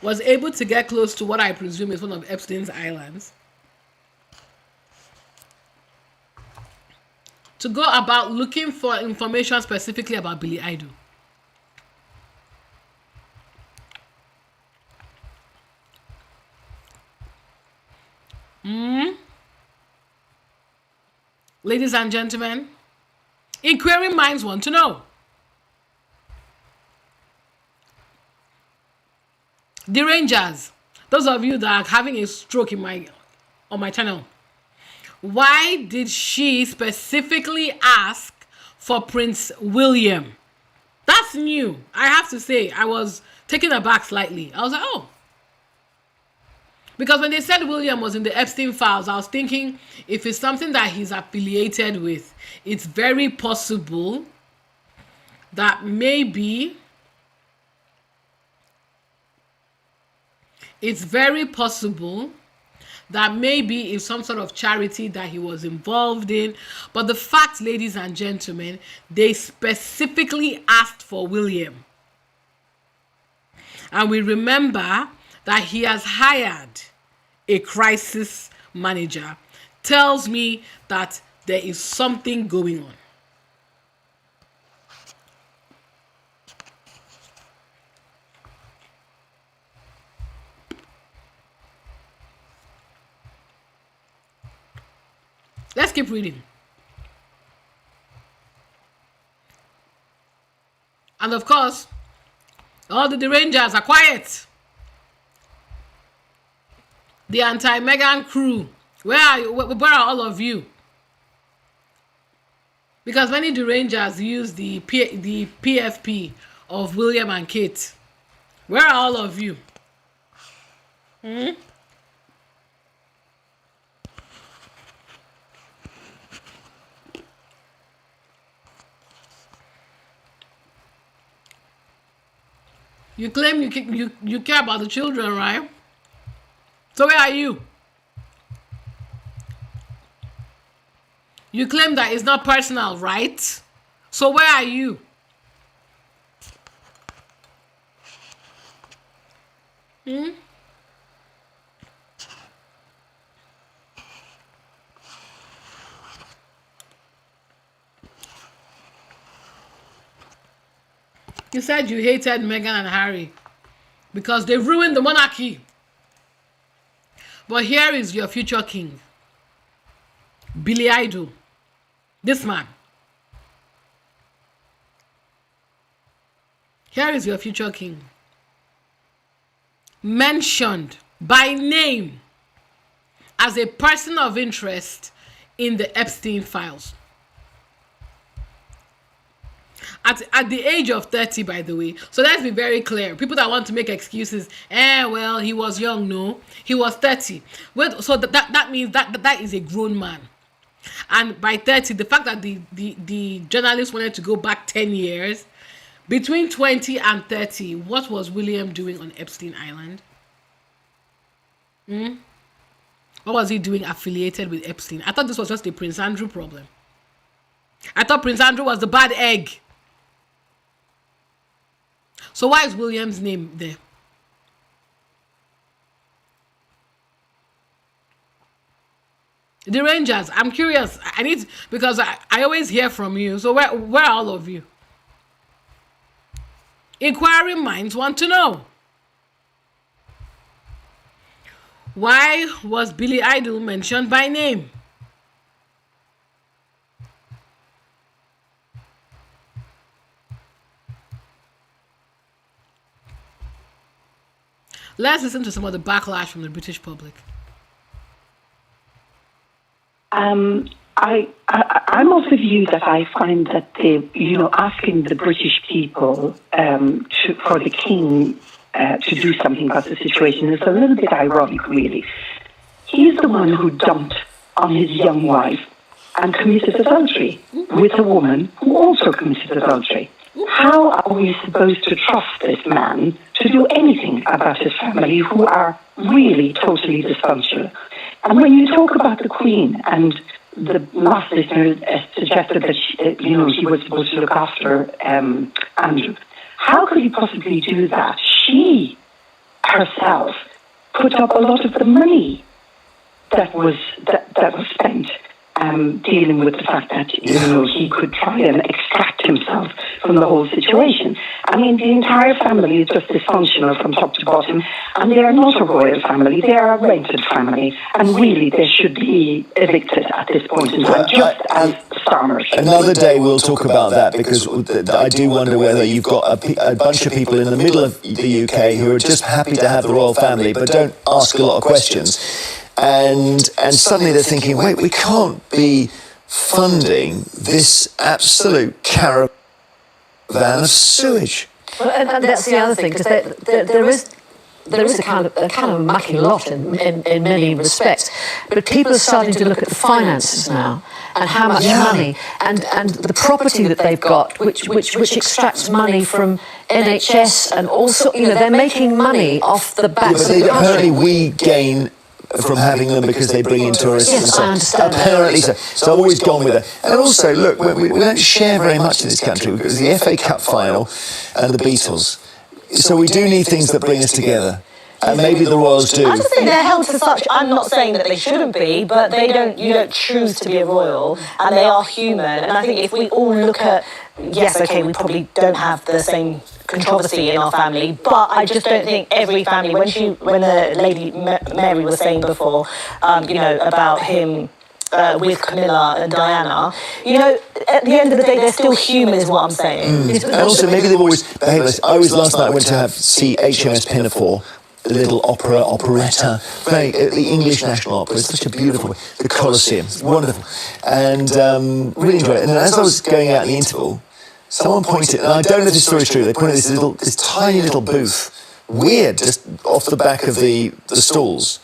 was able to get close to what I presume is one of Epstein's islands to go about looking for information specifically about Billy Idol. Ladies and gentlemen, inquiring minds want to know. The Rangers, those of you that are having a stroke on my channel, why did she specifically ask for Prince William? That's new. I have to say, I was taken aback slightly. I was like, oh. Because when they said William was in the Epstein files, I was thinking if it's something that he's affiliated with, it's very possible that maybe it's some sort of charity that he was involved in. But the fact, ladies and gentlemen, they specifically asked for William. And we remember that he has hired a crisis manager, tells me that there is something going on. Let's keep reading. And of course, all the Rangers are quiet. The anti-Meghan crew, where are all of you? Because many Rangers use the PFP of William and Kate. Where are all of you? You claim you care about the children, right? So where are you? You claim that it's not personal, right? So where are you? You said you hated Meghan and Harry because they ruined the monarchy. But here is your future king, Billy Idol. This man. Here is your future king, mentioned by name as a person of interest in the Epstein files. At the age of 30, by the way. So let's be very clear. People that want to make excuses, well, he was young. No, he was 30. So that means that is a grown man. And by 30, the fact that the journalist wanted to go back 10 years, between 20 and 30, what was William doing on Epstein Island? What was he doing affiliated with Epstein? I thought this was just a Prince Andrew problem. I thought Prince Andrew was the bad egg. So why is William's name there? The Rangers. I'm curious. I need, because I always hear from you. So where are all of you? Inquiring minds want to know. Why was Billy Idol mentioned by name? Let's listen to some of the backlash from the British public. I'm of the view that I find that asking the British people for the King to do something about the situation is a little bit ironic, really. He's the one who dumped on his young wife and committed adultery with a woman who also committed adultery. How are we supposed to trust this man to do anything about his family, who are really totally dysfunctional? And when you talk about the Queen, and the last listener suggested that she was supposed to look after Andrew, how could he possibly do that? She herself put up a lot of the money that was spent dealing with the fact that he could try and extract himself from the whole situation. I mean, the entire family is just dysfunctional from top to bottom, and they are not a royal family; they are a rented family, and really they should be evicted at this point in time, just as Starmer. Another day we'll talk about that, because I do wonder whether you've got a bunch of people in the middle of the UK who are just happy to have the royal family but don't ask a lot of questions. And suddenly they're thinking, wait, we can't be funding this absolute caravan of sewage. Well, and that's the other thing, because there is a kind of mucky lot in many respects, but people are starting to look at the finances now and how much money and the property that they've got, which extracts money from NHS, and also they're making money off the backs of the country. Apparently we gain from having them because they bring in tourists. Yes, I understand. Apparently so. So I've always gone with it. And also, look, we don't share very much in this country, because the FA Cup final and the Beatles. So we do need things that bring us together. And maybe the Royals do. I just think they're held to such. I'm not saying that they shouldn't be, but they don't. You don't choose to be a royal, and they are human. And I think if we all look at, yes, okay, we probably don't have the same controversy in our family, but I just don't think every family. When the lady Mary was saying before, about him. With Camilla and Diana, at the end of the day, they're still human, is what I'm saying. And also, maybe they've always behaved. Last night I went to see HMS Pinafore, the little operetta, the English National Opera. It's such a beautiful, the Colosseum, it's wonderful, and really enjoyed it. And as I was going out in the interval, someone pointed, and I don't know if this story is true. They pointed at this tiny little booth, weird, just off the back of the stalls,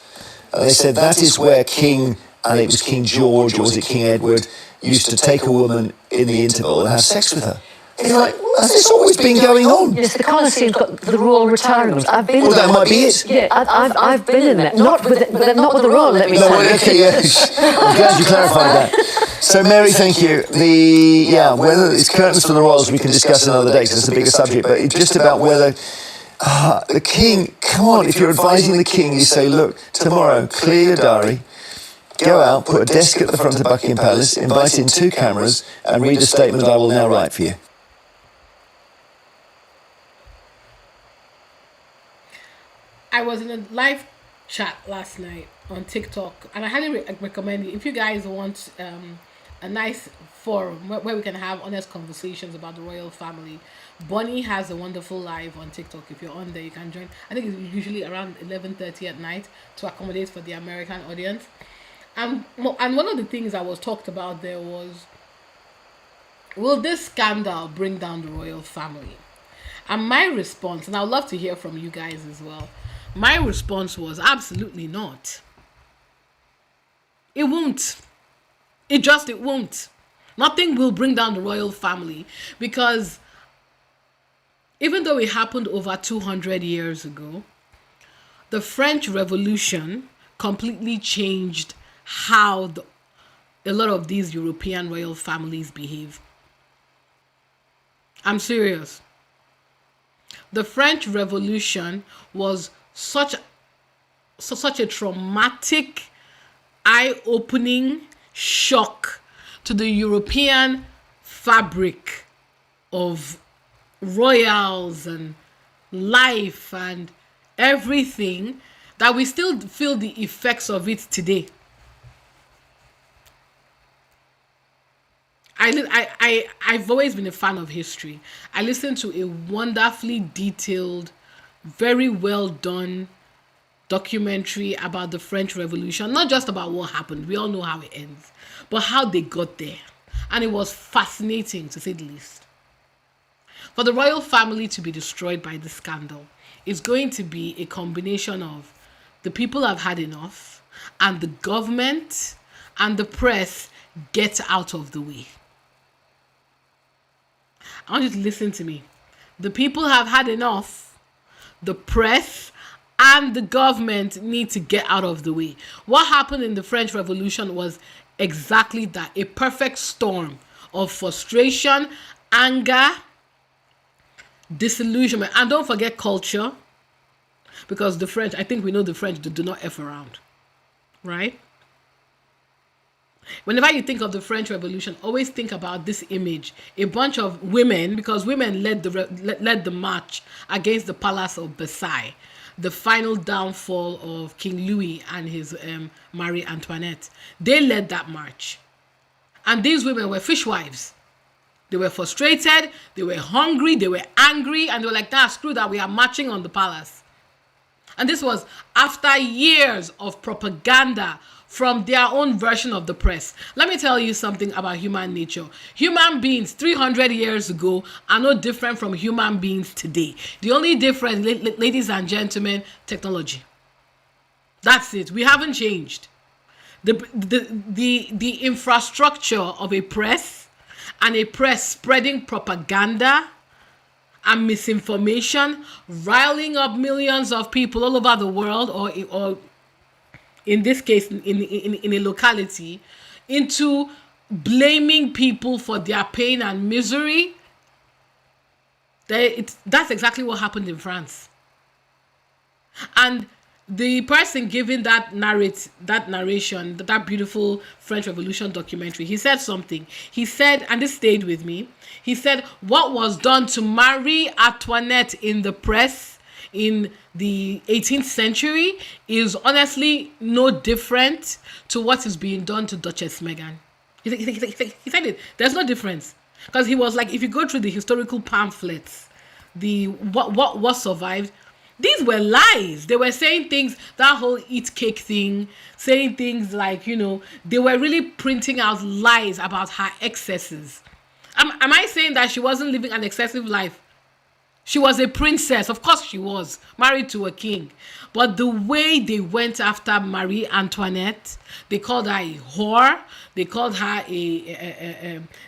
and they said that is where King. And it was King George, or was it King Edward, used to take a woman in the interval and have sex with her. And you're like, has this always been going on? Yes, the Colosseum's got the royal retiring rooms. I've been. Well, that might be it. Yeah, I've been in there. Not with the royal. Let me say. No, okay, yes. I'm glad you clarified that. So, Mary, thank you. Whether it's curtains for the royals, we can discuss another day, because it's a bigger subject. But it's just about whether the king. Come on, if you're advising the king, you say, look, tomorrow, clear your diary. Go out, put a desk at the front of Buckingham Palace, invite in 2 cameras, and read a statement I will now write for you. I was in a live chat last night on TikTok, and I highly recommend it if you guys want a nice forum where we can have honest conversations about the royal family. Bonnie has a wonderful live on TikTok. If you're on there, you can join. I think it's usually around 11:30 at night to accommodate for the American audience. And one of the things I was talked about there was, will this scandal bring down the royal family? And my response, and I'd love to hear from you guys as well, my response was absolutely not. It won't. It won't. Nothing will bring down the royal family, because even though it happened over 200 years ago, the French Revolution completely changed how a lot of these European royal families behave. I'm serious. The French Revolution was such a traumatic eye-opening shock to the European fabric of royals and life and everything, that we still feel the effects of it today. I've always been a fan of history. I listened to a wonderfully detailed, very well done documentary about the French Revolution. Not just about what happened, we all know how it ends, but how they got there. And it was fascinating, to say the least. For the royal family to be destroyed by this scandal is going to be a combination of the people have had enough and the government and the press get out of the way. I want you to listen to me. The people have had enough. The press and the government need to get out of the way. What happened in the French Revolution was exactly that. A perfect storm of frustration, anger, disillusionment. And don't forget culture. Because the French, I think we know the French do not F around. Right? Whenever you think of the French Revolution, always think about this image. A bunch of women, because women led the march against the Palace of Versailles, the final downfall of King Louis and his Marie Antoinette. They led that march. And these women were fishwives. They were frustrated, they were hungry, they were angry, and they were like, nah, screw that, we are marching on the palace. And this was after years of propaganda from their own version of the press. Let me tell you something about human nature. Human beings 300 years ago are no different from human beings today. The only difference, ladies and gentlemen, technology. That's it. We haven't changed. The infrastructure of a press and a press spreading propaganda and misinformation, riling up millions of people all over the world, or in this case, in a locality, into blaming people for their pain and misery. That's exactly what happened in France. And the person giving that narration, that beautiful French Revolution documentary, he said something. He said, and this stayed with me, he said, what was done to Marie Antoinette in the press in the 18th century is honestly no different to what is being done to Duchess Meghan. He said it. There's no difference. Because he was like, if you go through the historical pamphlets, what survived, these were lies. They were saying things, that whole eat cake thing, saying things like, they were really printing out lies about her excesses. Am I saying that she wasn't living an excessive life? She was a princess. Of course she was, married to a king. But the way they went after Marie Antoinette, they called her a whore. They called her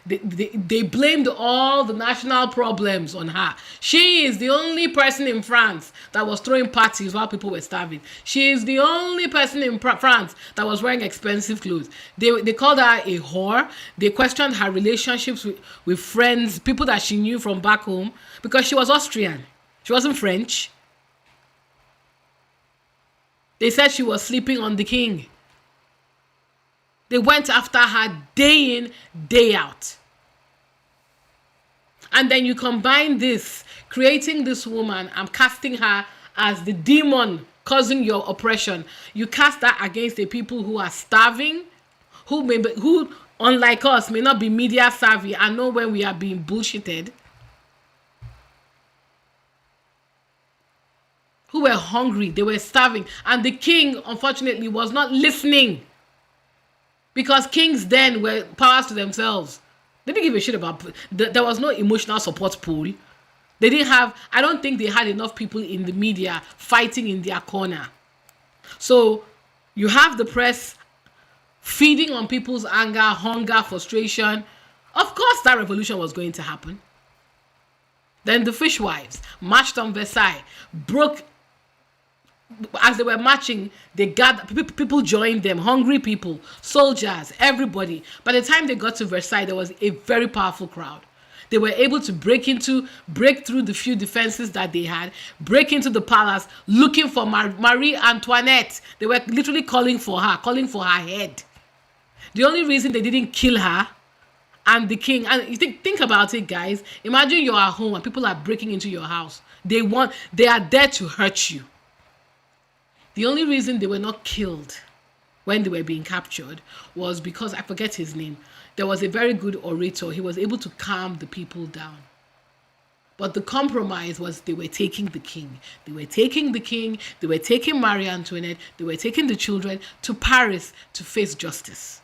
they blamed all the national problems on her. She is the only person in France that was throwing parties while people were starving. She is the only person in France that was wearing expensive clothes. They called her a whore. They questioned her relationships with friends, people that she knew from back home, because she was Austrian. She wasn't French. They said she was sleeping on the king. They went after her day in, day out. And then you combine this, creating this woman and casting her as the demon causing your oppression. You cast that against the people who are starving, who unlike us, may not be media savvy and know when we are being bullshitted, who were hungry, they were starving. And the king, unfortunately, was not listening. Because kings then were powers to themselves. They didn't give a shit about... There was no emotional support pool. They didn't have... I don't think they had enough people in the media fighting in their corner. So, you have the press feeding on people's anger, hunger, frustration. Of course, that revolution was going to happen. Then the fishwives marched on Versailles, broke... As they were marching, they gathered, people joined them, hungry people, soldiers, everybody. By the time they got to Versailles, there was a very powerful crowd. They were able to break through the few defenses that they had, break into the palace, looking for Marie Antoinette. They were literally calling for her head. The only reason they didn't kill her and the king, and you think about it, guys. Imagine you're at home and people are breaking into your house. They are there to hurt you. The only reason they were not killed when they were being captured was because, I forget his name, there was a very good orator. He was able to calm the people down. But the compromise was they were taking the king. They were taking the king, they were taking Marie Antoinette, they were taking the children to Paris to face justice.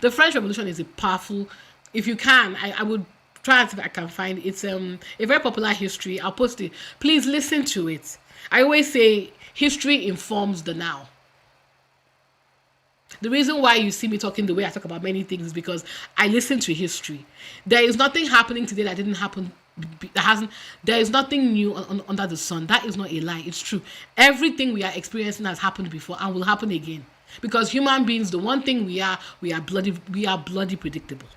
The French Revolution is a powerful, if you can, I would try and see if I can find it. It's a very popular history. I'll post it. Please listen to it. I always say history informs the now. The reason why you see me talking the way I talk about many things is because I listen to history. There is nothing happening today that didn't happen. There is nothing new under the sun. That is not a lie. It's true. Everything we are experiencing has happened before and will happen again. Because human beings, the one thing we are bloody predictable.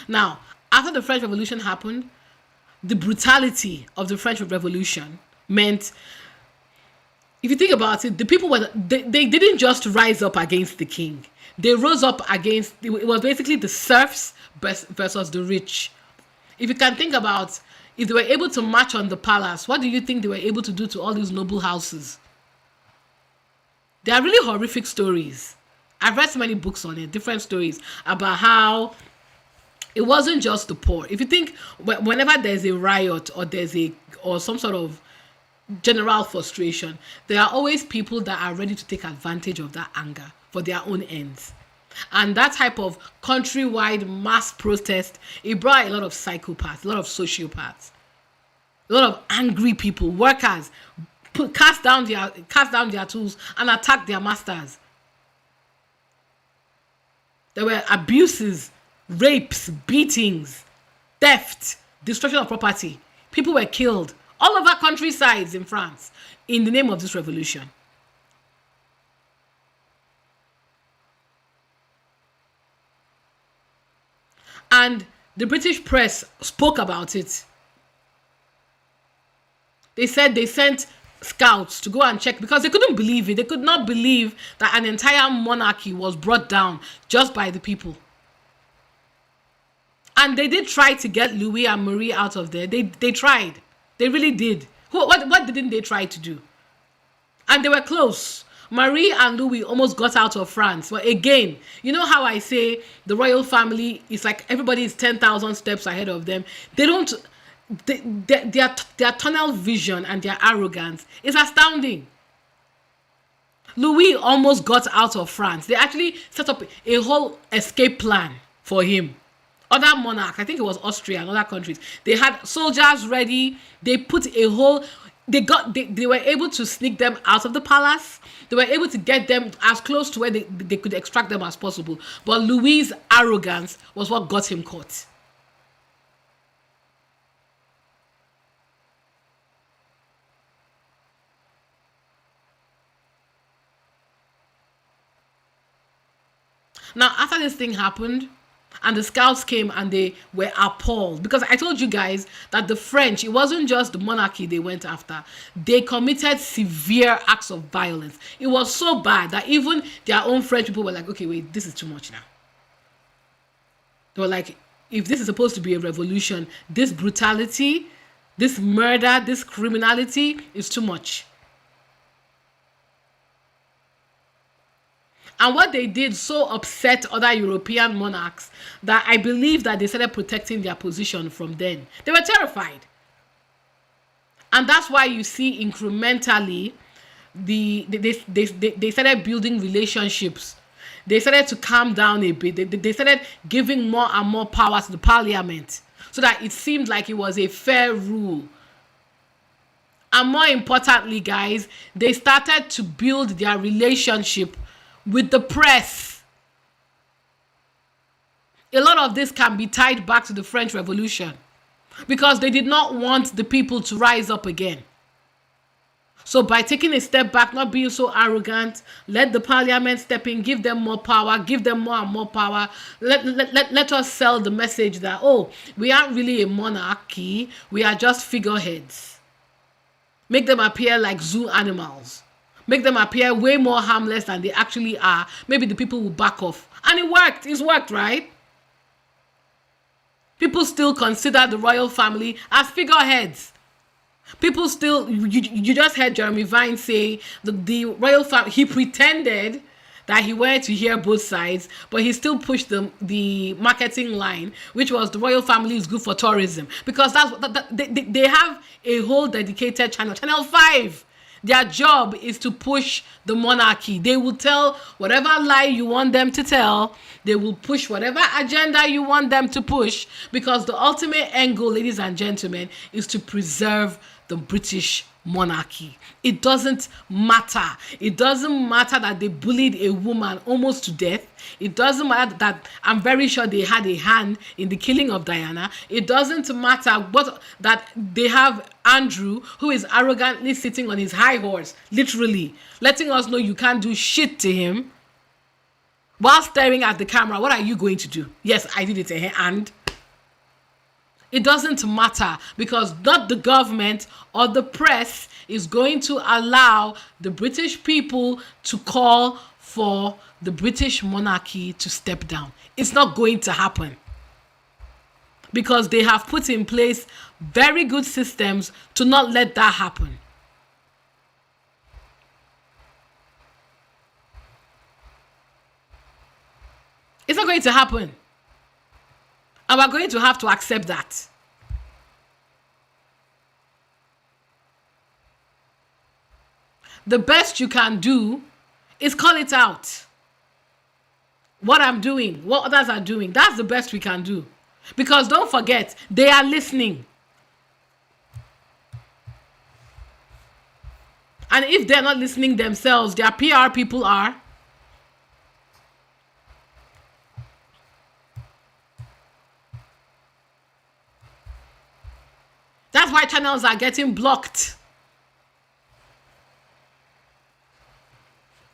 Now, after the French Revolution happened, the brutality of the French Revolution meant, if you think about it, the people they didn't just rise up against the king. They rose up against, it was basically the serfs versus the rich. If you can think about, if they were able to march on the palace, what do you think they were able to do to all these noble houses? They are really horrific stories. I've read so many books on it, different stories about how it wasn't just the poor. If you think, whenever there's a riot or some sort of general frustration, there are always people that are ready to take advantage of that anger for their own ends. And that type of countrywide mass protest, it brought a lot of psychopaths, a lot of sociopaths, a lot of angry people, workers, cast down their tools and attack their masters. There were abuses, rapes, beatings, theft, destruction of property. People were killed all over countrysides in France in the name of this revolution. And the British press spoke about it. They said they sent scouts to go and check because they couldn't believe it. They could not believe that an entire monarchy was brought down just by the people. And they did try to get Louis and Marie out of there. They tried. They really did. What didn't they try to do? And they were close. Marie and Louis almost got out of France. But again, you know how I say the royal family is like everybody is 10,000 steps ahead of them. They don't... Their tunnel vision and their arrogance is astounding. Louis almost got out of France. They actually set up a whole escape plan for him. Other monarchs, I think it was Austria and other countries, they had soldiers ready. They put a whole... They were able to sneak them out of the palace. They were able to get them as close to where they could extract them as possible. But Louis' arrogance was what got him caught. Now, after this thing happened, and the scouts came and they were appalled, because I told you guys that the French, it wasn't just the monarchy they went after. They committed severe acts of violence. It was so bad that even their own French people were like, okay, wait, this is too much now. They were like, if this is supposed to be a revolution, this brutality, this murder, this criminality is too much. And what they did so upset other European monarchs that I believe that they started protecting their position from then. They were terrified. And that's why you see incrementally they started building relationships. They started to calm down a bit. They started giving more and more power to the parliament so that it seemed like it was a fair rule. And more importantly, guys, they started to build their relationship with the press. A lot of this can be tied back to the French Revolution because they did not want the people to rise up again. So by taking a step back, not being so arrogant, let the parliament step in, give them more power, give them more and more power. Let us sell the message that, oh, we aren't really a monarchy, we are just figureheads. Make them appear like zoo animals. Make them appear way more harmless than they actually are. Maybe the people will back off. And it worked. It's worked, right? People still consider the royal family as figureheads. People still, you just heard Jeremy Vine say the royal family, he pretended that he wanted to hear both sides, but he still pushed the marketing line, which was the royal family is good for tourism. Because they have a whole dedicated channel, Channel 5. Their job is to push the monarchy. They will tell whatever lie you want them to tell. They will push whatever agenda you want them to push, because the ultimate end goal, ladies and gentlemen, is to preserve the British monarchy. It doesn't matter. It doesn't matter that they bullied a woman almost to death. It doesn't matter that I'm very sure they had a hand in the killing of Diana. It doesn't matter that they have Andrew, who is arrogantly sitting on his high horse, literally letting us know you can't do shit to him, while staring at the camera. What are you going to do? Yes, I did it, and it doesn't matter, because not the government or the press is going to allow the British people to call for the British monarchy to step down. It's not going to happen, because they have put in place very good systems to not let that happen. It's not going to happen. And we're going to have to accept that. The best you can do is call it out. What I'm doing, what others are doing, that's the best we can do. Because don't forget, they are listening. And if they're not listening themselves, their PR people are. That's why channels are getting blocked.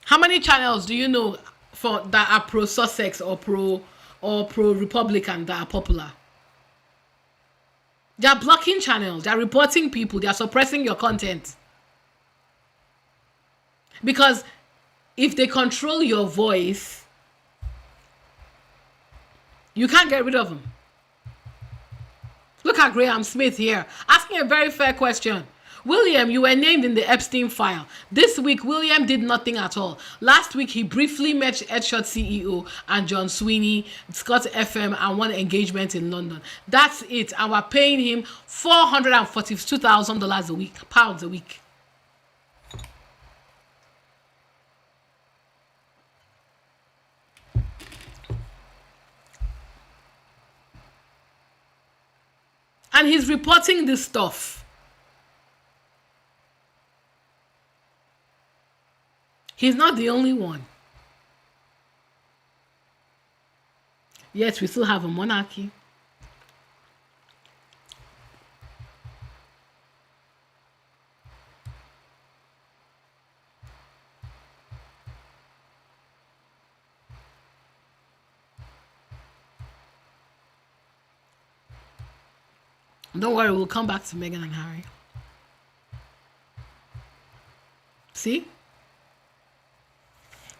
How many channels do you know that are pro-Sussex or pro-Republican that are popular? They are blocking channels. They are reporting people. They are suppressing your content. Because if they control your voice, you can't get rid of them. Look at Graham Smith here, asking a very fair question. William, you were named in the Epstein file. This week, William did nothing at all. Last week, he briefly met Headshot CEO and John Sweeney, Scott FM, and one engagement in London. That's it. And we're paying him $442,000 a week, pounds a week. And he's reporting this stuff. He's not the only one. Yet we still have a monarchy. Don't worry, we'll come back to Meghan and Harry. See?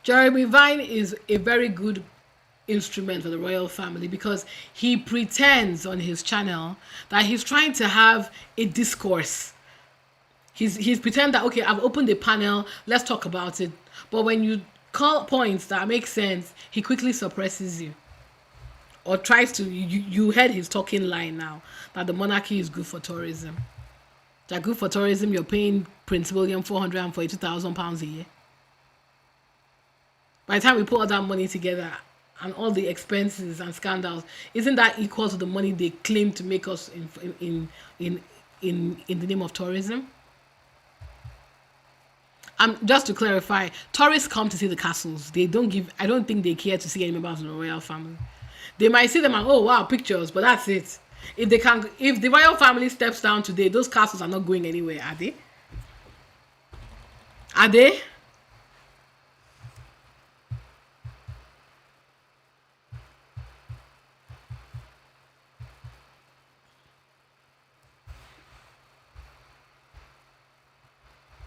Jeremy Vine is a very good instrument for the royal family, because he pretends on his channel that he's trying to have a discourse. He's pretend that, okay, I've opened a panel, let's talk about it. But when you call points that make sense, he quickly suppresses you. Or tries to, you heard his talking line now, that the monarchy is good for tourism. That good for tourism, you're paying Prince William £442,000 a year. By the time we put all that money together and all the expenses and scandals, isn't that equal to the money they claim to make us in the name of tourism? Just to clarify, tourists come to see the castles. They don't give. I don't think they care to see any members of the royal family. They might see them and, oh wow, pictures, but that's it. If the royal family steps down today, those castles are not going anywhere, are they? Are they?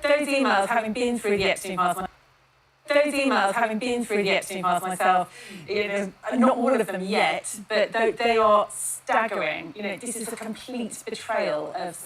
Those emails, having been through the Epstein files, myself, not all of them yet, but they are staggering. This is a complete betrayal of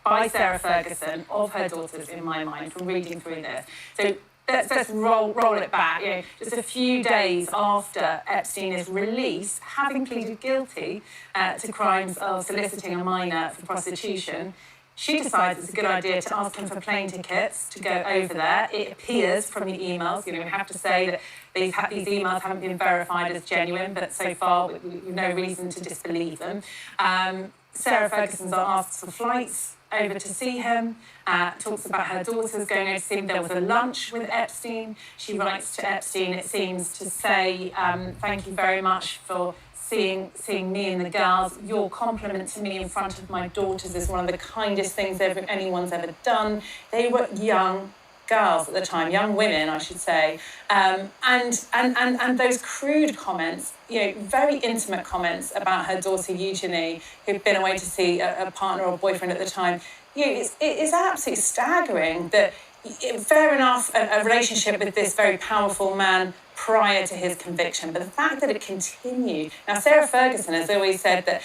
by Sarah Ferguson of her daughters, in my mind, from reading through this. So let's roll it back. Just a few days after Epstein is released, having pleaded guilty to crimes of soliciting a minor for prostitution, she decides it's a good idea to ask him for plane tickets to go over there. It appears from the emails, we have to say that these emails haven't been verified as genuine, but so far we've no reason to disbelieve them. Sarah Ferguson's asked for flights over to see him, talks about her daughters going over to see him. There was a lunch with Epstein. She writes to Epstein, it seems, to say, thank you very much for seeing me and the girls. Your compliment to me in front of my daughters is one of the kindest things anyone's ever done. They were young girls at the time, young women, I should say, and those crude comments, very intimate comments about her daughter Eugenie, who'd been away to see a partner or boyfriend at the time. It's absolutely staggering that, fair enough, a relationship with this very powerful man prior to his conviction, but the fact that it continued. Now, Sarah Ferguson has always said that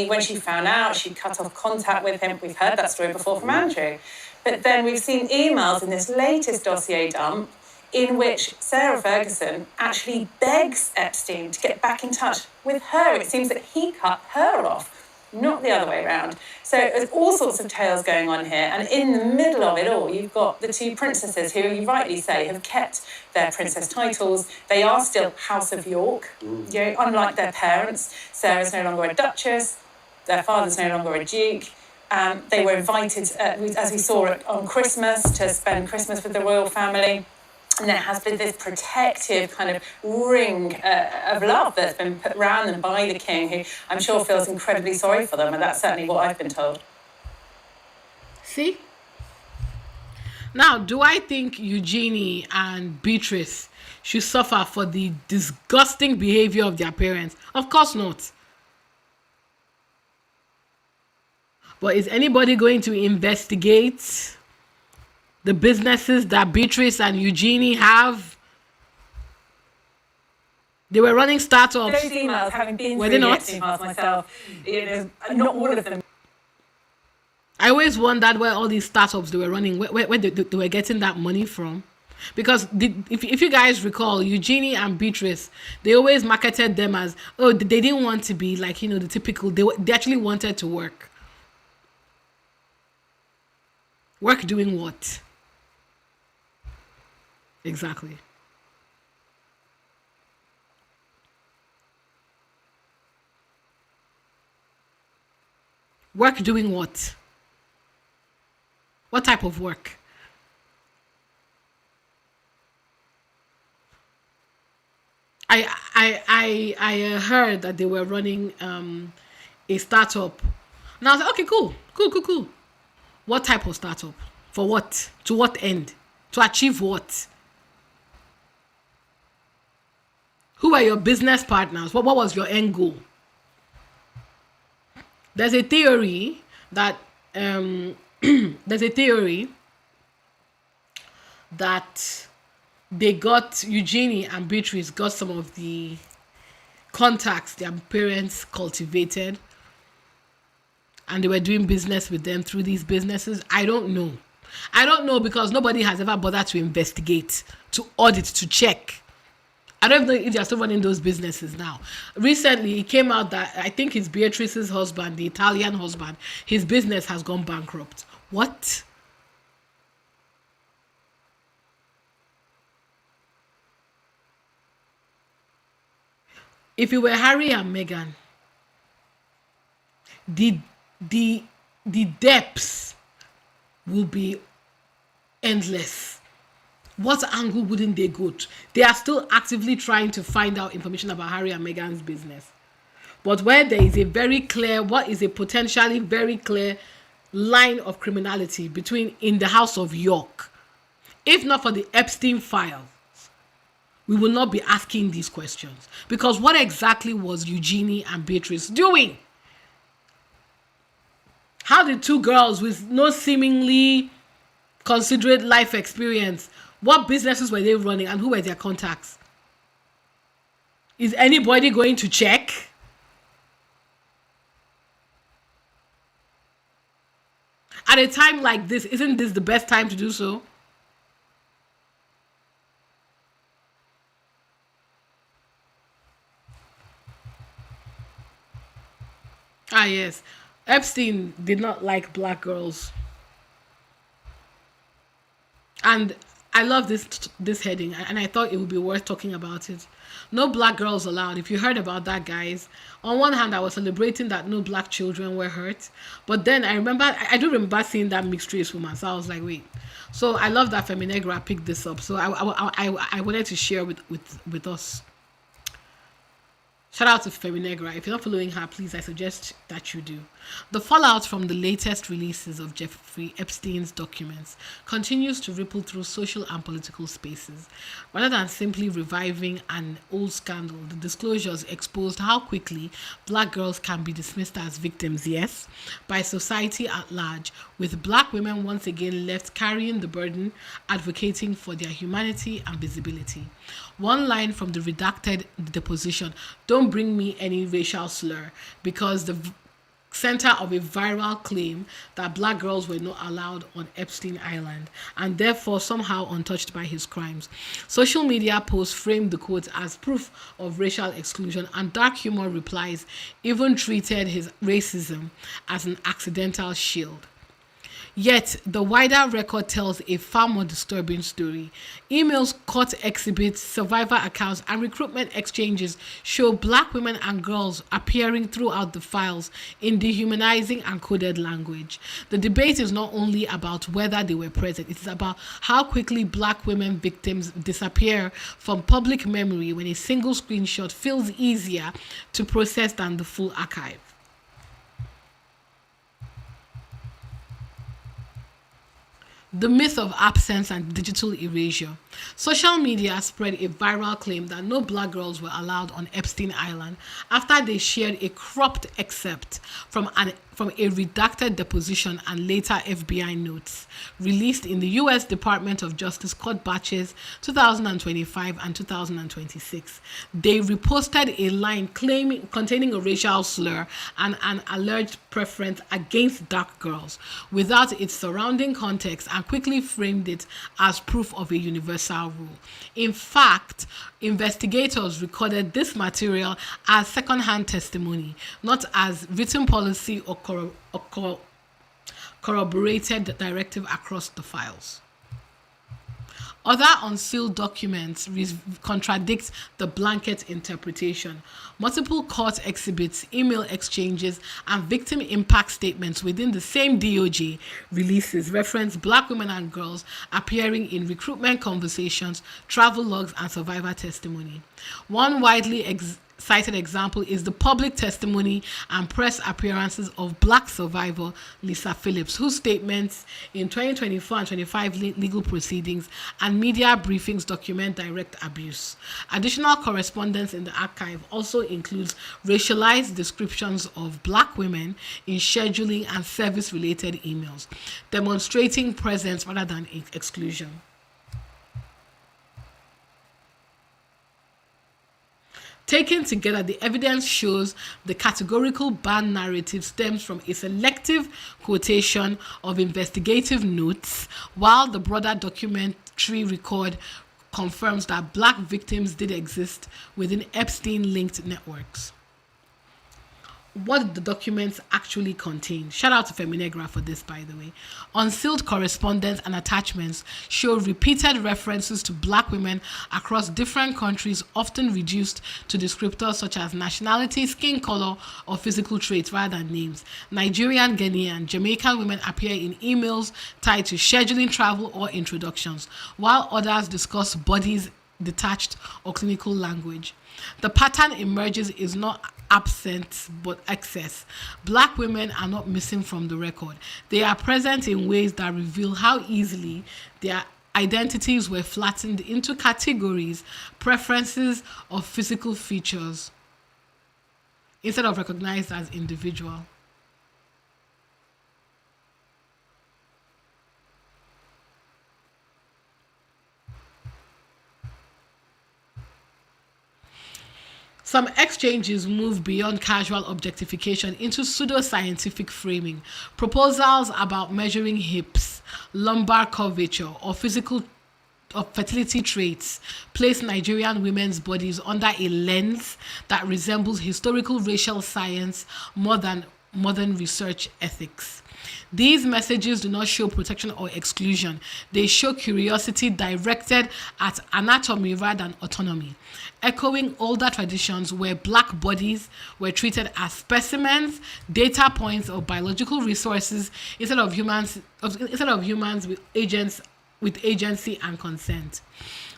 when she found out, she cut off contact with him. We've heard that story before from Andrew. But then we've seen emails in this latest dossier dump in which Sarah Ferguson actually begs Epstein to get back in touch with her. It seems that he cut her off, not the other way around. So there's all sorts of tales going on here. And in the middle of it all, you've got the two princesses who, you rightly say, have kept their princess titles. They are still House of York, unlike their parents. Sarah's no longer a duchess. Their father's no longer a duke. They were invited, as we saw on Christmas, to spend Christmas with the royal family. And there has been this protective kind of ring of love that's been put around them by the king, who I'm sure feels incredibly sorry for them, and that's certainly what I've been told. See? Now, do I think Eugenie and Beatrice should suffer for the disgusting behavior of their parents? Of course not. But is anybody going to investigate the businesses that Beatrice and Eugenie have? They were running startups. Those emails, having been Were through they the not? Epstein files myself, not all of them. I always wondered where all these startups they were running, where they were getting that money from. Because if you guys recall, Eugenie and Beatrice, they always marketed them as, they didn't want to be like, the typical, they actually wanted to work. Work doing what? Exactly. Work doing what? What type of work? I heard that they were running a startup. And I was like, okay, cool. What type of startup? For what? To what end? To achieve what? Who are your business partners? What was your end goal? There's a theory that they got, Eugenie and Beatrice got some of the contacts their parents cultivated, and they were doing business with them through these businesses. I don't know because nobody has ever bothered to investigate, to audit, to check. I don't know if they're still running those businesses now. Recently, it came out that I think it's Beatrice's husband, the Italian husband, his business has gone bankrupt. What? If it were Harry and Meghan, the depths will be endless. What angle wouldn't they go to? They are still actively trying to find out information about Harry and Meghan's business. But where there is a potentially very clear line of criminality in the House of York, If not for the Epstein file, we will not be asking these questions. Because what exactly was Eugenie and Beatrice doing? How did two girls with no seemingly considerate life experience, what businesses were they running and who were their contacts? Is anybody going to check? At a time like this, isn't this the best time to do so? Ah, yes. Epstein did not like black girls. And I love this heading, and I thought it would be worth talking about it. No black girls allowed. If you heard about that, guys, on one hand, I was celebrating that no black children were hurt, but then I do remember seeing that mixed race woman. So I was like, wait. So I love that Feminegra picked this up. So I wanted to share with us. Shout out to Feminegra. If you're not following her, please, I suggest that you do. The fallout from the latest releases of Jeffrey Epstein's documents continues to ripple through social and political spaces. Rather than simply reviving an old scandal, the disclosures exposed how quickly black girls can be dismissed as victims, yes, by society at large, with black women once again left carrying the burden, advocating for their humanity and visibility. One line from the redacted deposition: "Don't bring me any racial slur," because the center of a viral claim that black girls were not allowed on Epstein Island and therefore somehow untouched by his crimes. Social media posts framed the quote as proof of racial exclusion, and dark humor replies even treated his racism as an accidental shield. Yet, the wider record tells a far more disturbing story. Emails, court exhibits, survivor accounts, and recruitment exchanges show black women and girls appearing throughout the files in dehumanizing and coded language. The debate is not only about whether they were present, it is about how quickly black women victims disappear from public memory when a single screenshot feels easier to process than the full archive. The myth of absence and digital erasure. Social media spread a viral claim that no black girls were allowed on Epstein Island after they shared a cropped excerpt from a redacted deposition and later FBI notes released in the U.S. Department of Justice court batches 2025 and 2026. They reposted a line containing a racial slur and an alleged preference against dark girls without its surrounding context and quickly framed it as proof of a universal rule. In fact, investigators recorded this material as second-hand testimony, not as written policy or corroborated directive across the files. Other unsealed documents contradict the blanket interpretation. Multiple court exhibits, email exchanges, and victim impact statements within the same DOJ releases reference black women and girls appearing in recruitment conversations, travel logs, and survivor testimony. One widely cited example is the public testimony and press appearances of black survivor Lisa Phillips, whose statements in 2024 and 25 legal proceedings and media briefings document direct abuse. Additional correspondence in the archive also includes racialized descriptions of black women in scheduling and service-related emails, demonstrating presence rather than exclusion. Taken together, the evidence shows the categorical ban narrative stems from a selective quotation of investigative notes, while the broader documentary record confirms that black victims did exist within Epstein-linked networks. What did the documents actually contain? Shout out to Feminegra for this, by the way. Unsealed correspondence and attachments show repeated references to black women across different countries, often reduced to descriptors such as nationality, skin color, or physical traits rather than names. Nigerian, Ghanaian, Jamaican women appear in emails tied to scheduling, travel, or introductions, while others discuss bodies, detached, or clinical language. The pattern emerges is not absent but excess. Black women are not missing from the record. They are present in ways that reveal how easily their identities were flattened into categories, preferences, or physical features instead of recognized as individual. Some exchanges move beyond casual objectification into pseudo-scientific framing. Proposals about measuring hips, lumbar curvature, or physical or fertility traits place Nigerian women's bodies under a lens that resembles historical racial science more than modern research ethics. These messages do not show protection or exclusion. They show curiosity directed at anatomy rather than autonomy, echoing older traditions where black bodies were treated as specimens, data points, or biological resources instead of humans with agency and consent.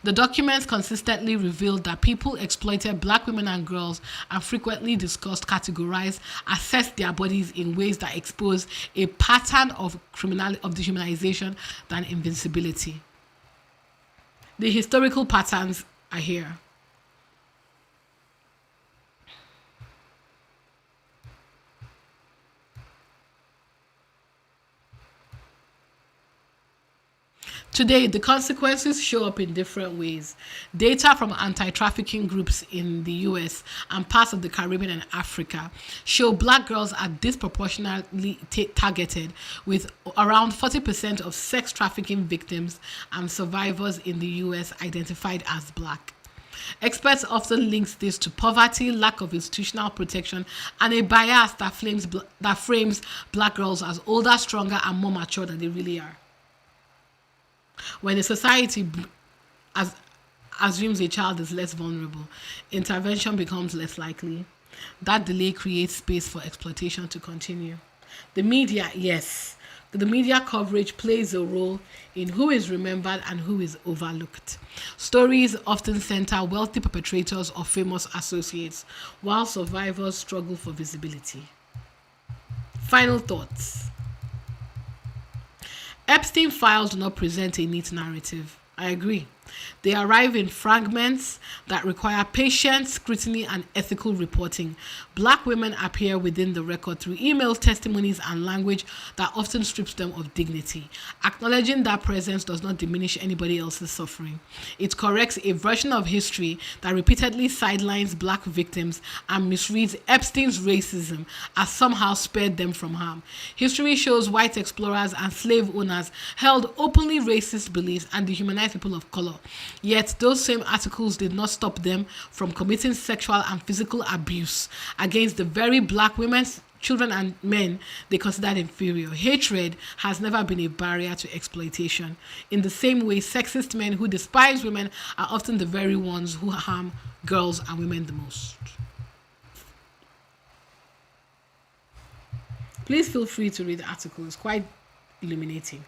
The documents consistently revealed that people exploited black women and girls and frequently discussed, categorized, assessed their bodies in ways that expose a pattern of dehumanization than invincibility. The historical patterns are here. Today, the consequences show up in different ways. Data from anti-trafficking groups in the US and parts of the Caribbean and Africa show black girls are disproportionately targeted, with around 40% of sex trafficking victims and survivors in the US identified as black. Experts often link this to poverty, lack of institutional protection, and a bias that frames black girls as older, stronger, and more mature than they really are. When a society assumes a child is less vulnerable, intervention becomes less likely. That delay creates space for exploitation to continue. The media, yes, the media coverage plays a role in who is remembered and who is overlooked. Stories often center wealthy perpetrators or famous associates, while survivors struggle for visibility. Final thoughts. Epstein files do not present a neat narrative. I agree. They arrive in fragments that require patience, scrutiny, and ethical reporting. Black women appear within the record through emails, testimonies, and language that often strips them of dignity. Acknowledging that presence does not diminish anybody else's suffering. It corrects a version of history that repeatedly sidelines black victims and misreads Epstein's racism as somehow spared them from harm. History shows white explorers and slave owners held openly racist beliefs and dehumanized people of color. Yet those same articles did not stop them from committing sexual and physical abuse against the very black women, children, and men they considered inferior. Hatred has never been a barrier to exploitation. In the same way, sexist men who despise women are often the very ones who harm girls and women the most. Please feel free to read the article. It's quite illuminating.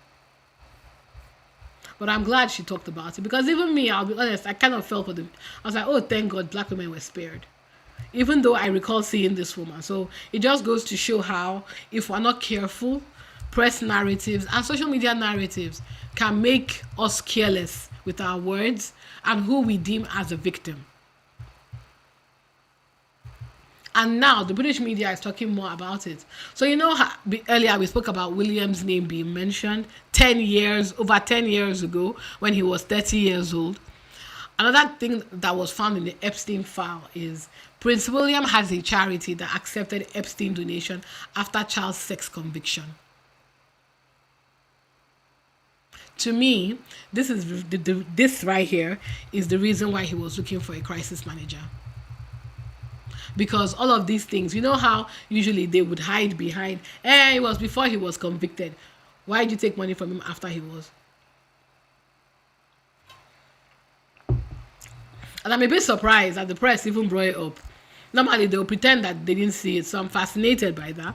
But I'm glad she talked about it, because even me, I'll be honest, I kind of felt for them. I was like, oh, thank God black women were spared. Even though I recall seeing this woman. So it just goes to show how, if we're not careful, press narratives and social media narratives can make us careless with our words and who we deem as a victim. And now the British media is talking more about it. So you know how earlier we spoke about William's name being mentioned over 10 years ago when he was 30 years old. Another thing that was found in the Epstein file is Prince William has a charity that accepted Epstein donation after child sex conviction. To me, this right here is the reason why he was looking for a crisis manager. Because all of these things, you know how usually they would hide behind, it was before he was convicted. Why did you take money from him after he was? And I'm a bit surprised that the press even brought it up. Normally they'll pretend that they didn't see it, so I'm fascinated by that.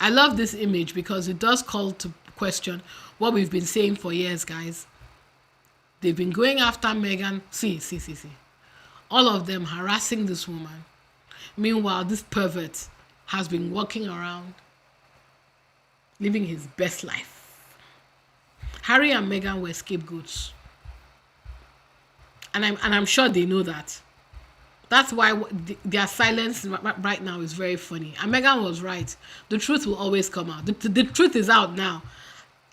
I love this image because it does call to question what we've been saying for years, guys. They've been going after Meghan. See. All of them harassing this woman. Meanwhile, this pervert has been walking around, living his best life. Harry and Meghan were scapegoats, and I'm sure they know that. That's why their silence right now is very funny. And Meghan was right. The truth will always come out. The truth is out now.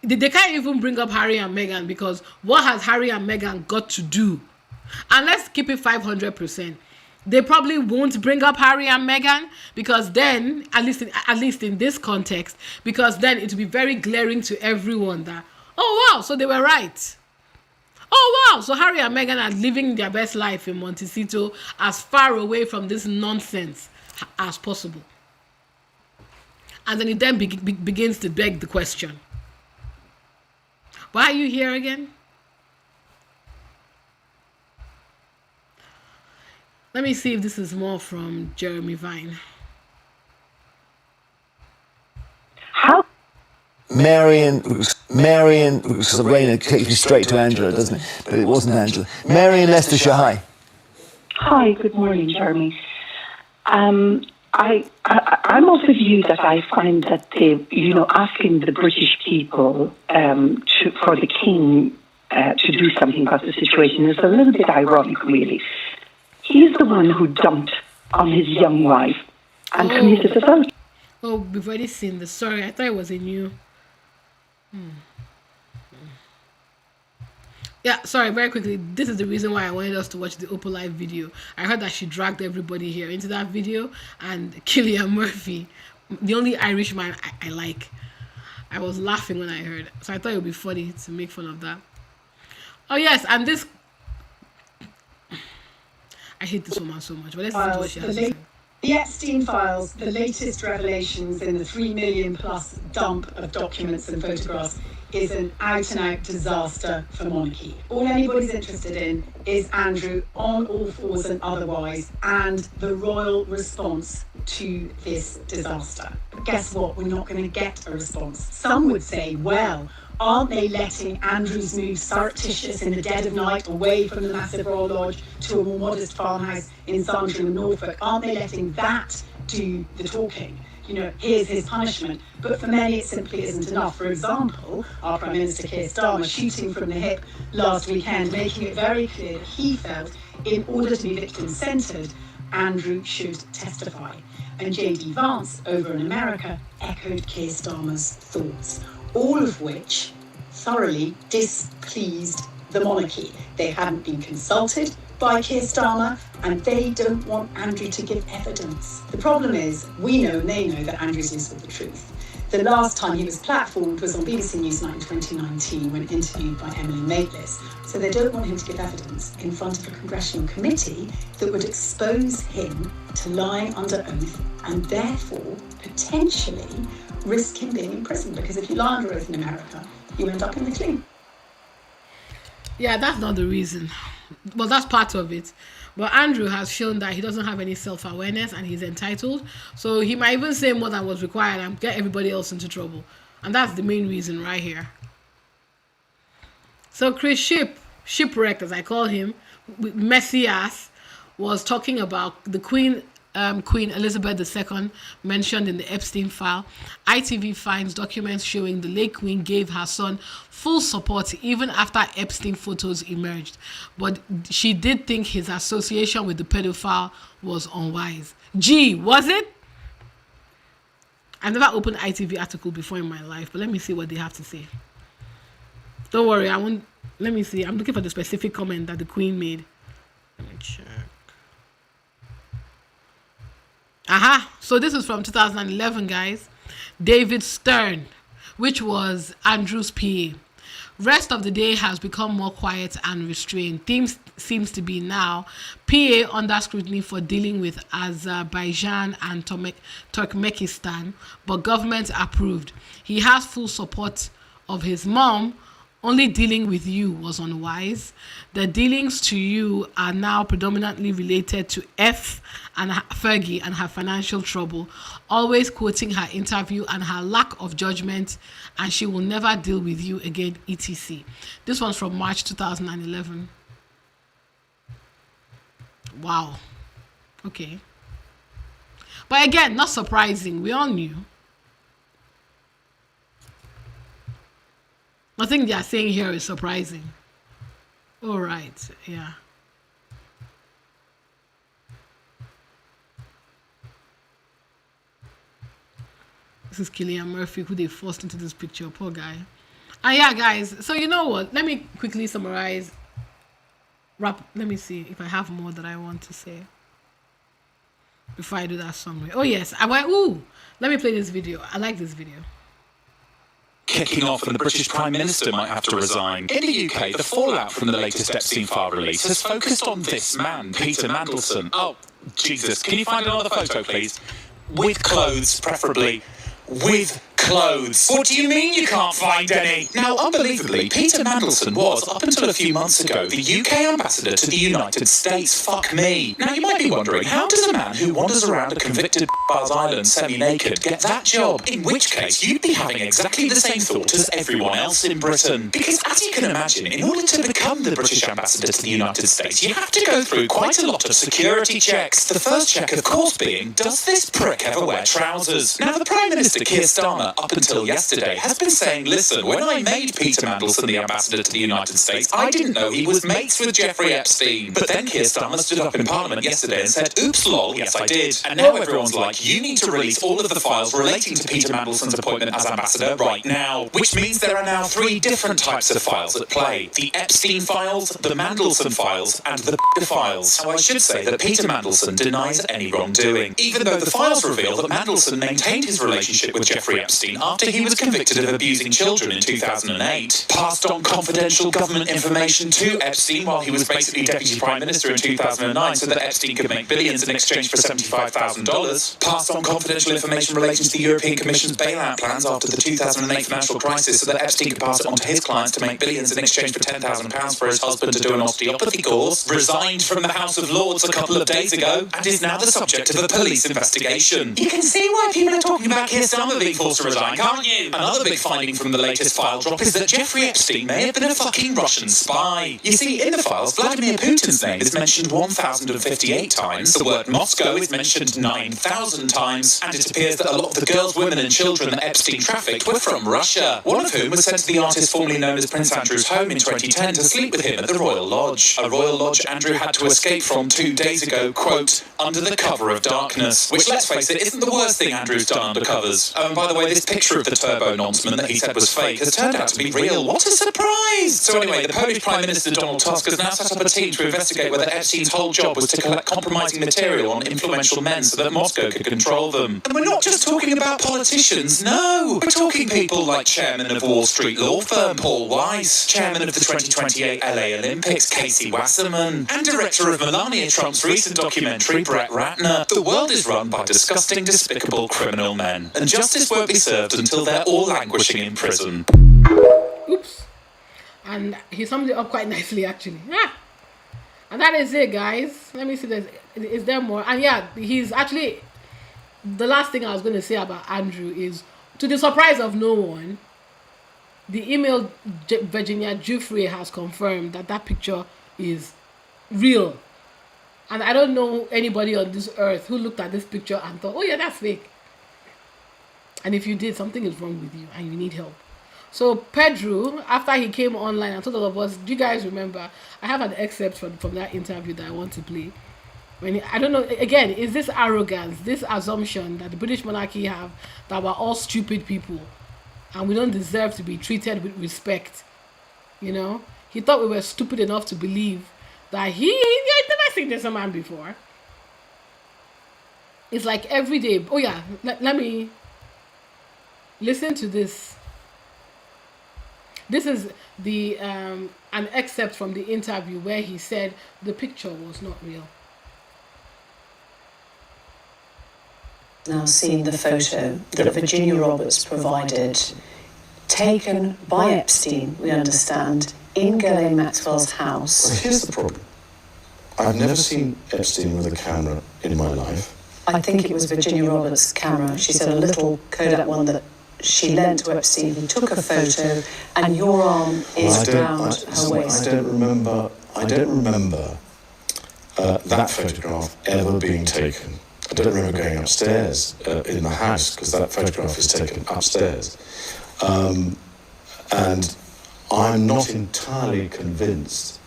They can't even bring up Harry and Meghan, because what has Harry and Meghan got to do? And let's keep it 500%. They probably won't bring up Harry and Meghan, because then, at least in this context, because then it will be very glaring to everyone that, oh wow, so they were right. Oh wow, so Harry and Meghan are living their best life in Montecito, as far away from this nonsense as possible. And then it then begins to beg the question, why are you here again? Let me see if this is more from Jeremy Vine. How? Marion, Raina takes me straight to Angela, doesn't it? But it wasn't Angela. Marion Leicestershire, hi. Hi, good morning, Jeremy. I'm of the view that I find that asking the British people for the King to do something about the situation is a little bit ironic, really. He's the one who dumped on his young wife and committed adultery. Oh, we've already seen this. Sorry, I thought it was a new. Yeah, sorry, very quickly. This is the reason why I wanted us to watch the Opal Live video. I heard that she dragged everybody here into that video, and Cillian Murphy, the only Irishman I like. I was laughing when I heard it, so I thought it would be funny to make fun of that. Oh yes, and this. I hate this woman so much, but let's listen to what she has to say. The Epstein files, the latest revelations in the 3 million plus dump of documents and photographs, is an out-and-out disaster for Monarchy. All anybody's interested in is Andrew on all fours and otherwise, and the royal response to this disaster. But guess what? We're not going to get a response. Some would say, well, aren't they letting Andrew's move surreptitious in the dead of night away from the massive Royal Lodge to a more modest farmhouse in Sandringham, Norfolk? Aren't they letting that do the talking? Here's his punishment. But for many, it simply isn't enough. For example, our Prime Minister Keir Starmer shooting from the hip last weekend, making it very clear that he felt, in order to be victim-centred, Andrew should testify. And J.D. Vance, over in America, echoed Keir Starmer's thoughts, all of which thoroughly displeased the monarchy. They hadn't been consulted by Keir Starmer, and they don't want Andrew to give evidence. The problem is, we know and they know that Andrew's loose with the truth. The last time he was platformed was on BBC Newsnight in 2019 when interviewed by Emily Maitlis. So they don't want him to give evidence in front of a congressional committee that would expose him to lying under oath and therefore potentially risk him being in prison, because if you lie under oath in America, you end up in the clean. Yeah, that's not the reason. Well, that's part of it. But Andrew has shown that he doesn't have any self-awareness and he's entitled. So he might even say more than was required and get everybody else into trouble. And that's the main reason right here. So Chris Shipwreck, as I call him, with messy ass, was talking about the Queen Elizabeth II mentioned in the Epstein file. ITV finds documents showing the late Queen gave her son full support even after Epstein photos emerged. But she did think his association with the pedophile was unwise. Gee, was it? I've never opened ITV article before in my life, but let me see what they have to say. Don't worry, I won't. Let me see. I'm looking for the specific comment that the Queen made. Let me check. Aha, so this is from 2011, guys. David Stern, which was Andrew's PA. Rest of the day has become more quiet and restrained. Theme seems to be now PA under scrutiny for dealing with Azerbaijan and Turkmenistan, but government approved. He has full support of his mom. Only dealing with you was unwise. The dealings to you are now predominantly related to Fergie and her financial trouble, always quoting her interview and her lack of judgment, and she will never deal with you again, etc. This one's from March 2011. Wow. Okay. But again, not surprising. We all knew. Nothing they are saying here is surprising. All right, yeah. This is Killian Murphy, who they forced into this picture. Poor guy. And yeah, guys. So you know what? Let me quickly summarize. Let me see if I have more that I want to say before I do that summary. Oh yes, I went. Ooh, let me play this video. I like this video. Kicking off, and the British Prime Minister might have to resign. In the UK, the fallout from the latest Epstein file release has focused on this man, Peter Mandelson. Oh, Jesus. Can you find another photo, please? With clothes, preferably. With clothes. What do you mean you can't find any? Now, unbelievably, Peter Mandelson was, up until a few months ago, the UK ambassador to the United States. Fuck me. Now, you might be wondering, how does a man who wanders around a convicted Buzz Island semi-naked get that job? In which case, you'd be having exactly the same thought as everyone else in Britain. Because, as you can imagine, in order to become the British ambassador to the United States, you have to go through quite a lot of security checks. The first check, of course, being, does this prick ever wear trousers? Now, the Prime Minister, Keir Starmer, up until yesterday, has been saying, listen, when I made Peter Mandelson the ambassador to the United States, I didn't know he was mates with Jeffrey Epstein. But then Keir Starmer stood up in Parliament yesterday and said, oops, lol, yes, I did. And now everyone's like, you need to release all of the files relating to Peter Mandelson's appointment as ambassador right now. Which means there are now 3 different types of files at play. The Epstein files, the Mandelson files, and the files. Now, I should say that Peter Mandelson denies any wrongdoing, even though the files reveal that Mandelson maintained his relationship with Jeffrey Epstein after he was convicted of abusing children in 2008, passed on confidential government information to Epstein while he was basically Deputy Prime Minister in 2009 so that Epstein could make billions in exchange for $75,000, passed on confidential information relating to the European Commission's bailout plans after the 2008 financial crisis so that Epstein could pass it on to his clients to make billions in exchange for £10,000 for his husband to do an osteopathy course, resigned from the House of Lords a couple of days ago, and is now the subject of a police investigation. You can see why people are talking about Keir Starmer being forced to resign, can't you? Another big finding from the latest file drop is that Jeffrey Epstein may have been a fucking Russian spy. You see, in the files, Vladimir Putin's name is mentioned 1,058 times, the word Moscow is mentioned 9,000 times, and it appears that a lot of the girls, women and children that Epstein trafficked were from Russia, one of whom was sent to the artist formerly known as Prince Andrew's home in 2010 to sleep with him at the Royal Lodge. A Royal Lodge Andrew had to escape from 2 days ago, quote, under the cover of darkness, which, let's face it, isn't the worst thing Andrew's done under covers. Oh, and by the way, this picture of the turbo nonceman that he said was fake has turned out to be real. What a surprise! So anyway, the Polish Prime Minister Donald Tusk has now set up a team to investigate whether Epstein's whole job was to collect compromising material on influential men so that Moscow could control them. And we're not just talking about politicians, no! We're talking people like Chairman of Wall Street law firm Paul Weiss, Chairman of the 2028 LA Olympics Casey Wasserman, and Director of Melania Trump's recent documentary Brett Ratner. The world is run by disgusting, despicable criminal men, and justice won't be served until they're all languishing in prison. Oops. And he summed it up quite nicely, actually. Yeah. And that is it, guys. Let me see. Is there more? And yeah, he's actually... The last thing I was going to say about Andrew is, to the surprise of no one, the email Virginia Giuffre has confirmed that that picture is real. And I don't know anybody on this earth who looked at this picture and thought, oh yeah, that's fake. And if you did, something is wrong with you and you need help. So Pedro, after he came online and told all of us, do you guys remember? I have an excerpt from that interview that I want to play. I don't know, again, is this arrogance, this assumption that the British monarchy have that we're all stupid people and we don't deserve to be treated with respect? You know, he thought we were stupid enough to believe that I'd never seen this man before. It's like every day. Oh yeah, let me listen to this. This is the an excerpt from the interview where he said the picture was not real. Now seen the photo that Virginia Roberts provided, taken by Epstein, we understand, in Ghislaine Maxwell's house. Well, here's the problem. I've never seen Epstein with a camera in my life. I think it was Virginia Roberts' camera. She said a little Kodak one that she lent to Epstein. He took a photo, and your arm is round her waist. I don't remember that photograph ever being taken. I don't remember going upstairs in the house, because that photograph is taken upstairs. And I'm not entirely convinced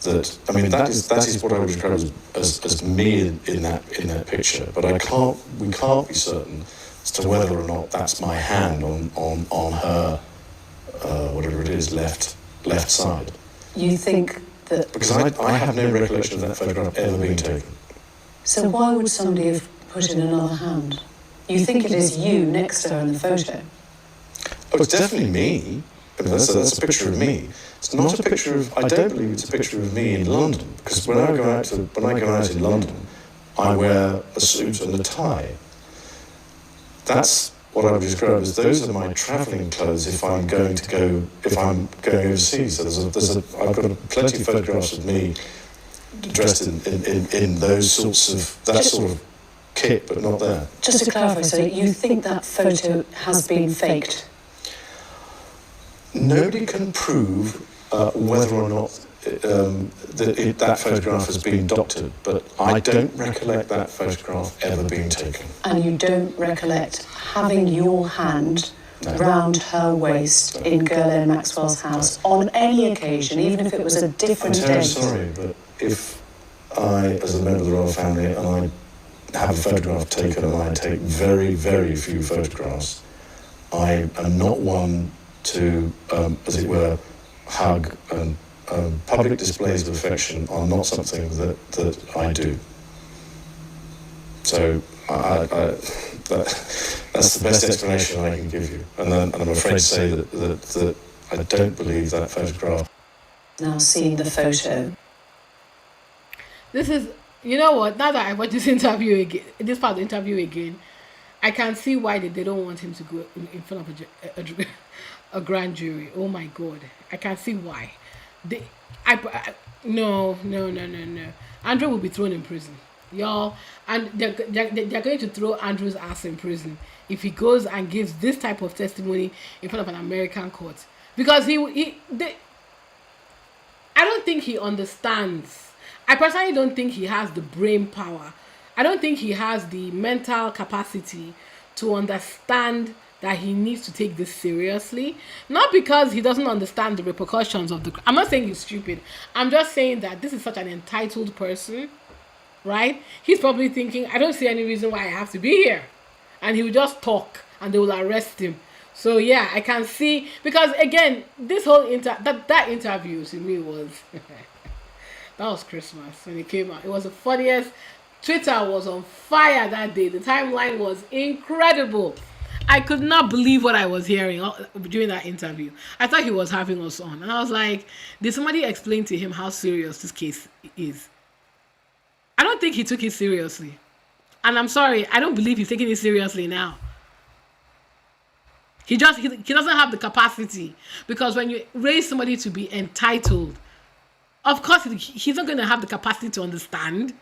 that, I mean, that is what I would describe as me in that picture, but we can't be certain as to whether or not that's my hand on her, whatever it is, left side. You think that... Because I have no recollection of that photograph ever being taken. So why would somebody have put in another hand? You think it is you next to her in the photo? Oh, it's definitely me. I mean, that's a picture of me. It's not a picture of... I don't believe it's a picture of me in London, because when I go out in London, I wear a suit and a tie. That's what I would describe as those are my travelling clothes if I'm going overseas. So I've got plenty of photographs of me dressed in those that sort of kit, but not there. Just to clarify, so you think that photo has been faked? Nobody can prove whether or not that photograph has been doctored, but I don't recollect that photograph ever being taken. And you don't recollect having your hand round her waist in Ghislaine Maxwell's house on any occasion, even if it was a different I'm date? sorry, but if I, as a member of the royal family, and I have a photograph taken, and I take very, very few photographs, I am not one to, as it were, hug, and public displays of affection are not something that I do. So that's the best explanation I can give you. And I'm afraid to say that I don't believe that photograph. Now seeing the photo. This is, you know what, now that I watch this interview again, this part of the interview again, I can see why they don't want him to go in front of a grand jury. Oh my God, I can see why. No. Andrew will be thrown in prison, y'all, and they're going to throw Andrew's ass in prison if he goes and gives this type of testimony in front of an American court, because I don't think he understands. I personally don't think he has the brain power. I don't think he has the mental capacity to understand that he needs to take this seriously. Not because he doesn't understand the repercussions of the... I'm not saying he's stupid. I'm just saying that this is such an entitled person, right? He's probably thinking, I don't see any reason why I have to be here. And he will just talk and they will arrest him. So yeah, I can see... Because again, this whole... that interview to me was... that was Christmas when it came out. It was the funniest. Twitter was on fire that day. The timeline was incredible. I could not believe what I was hearing during that interview. I thought he was having us on. And I was like, did somebody explain to him how serious this case is? I don't think he took it seriously. And I'm sorry, I don't believe he's taking it seriously now. He doesn't have the capacity. Because when you raise somebody to be entitled, of course, he's not going to have the capacity to understand.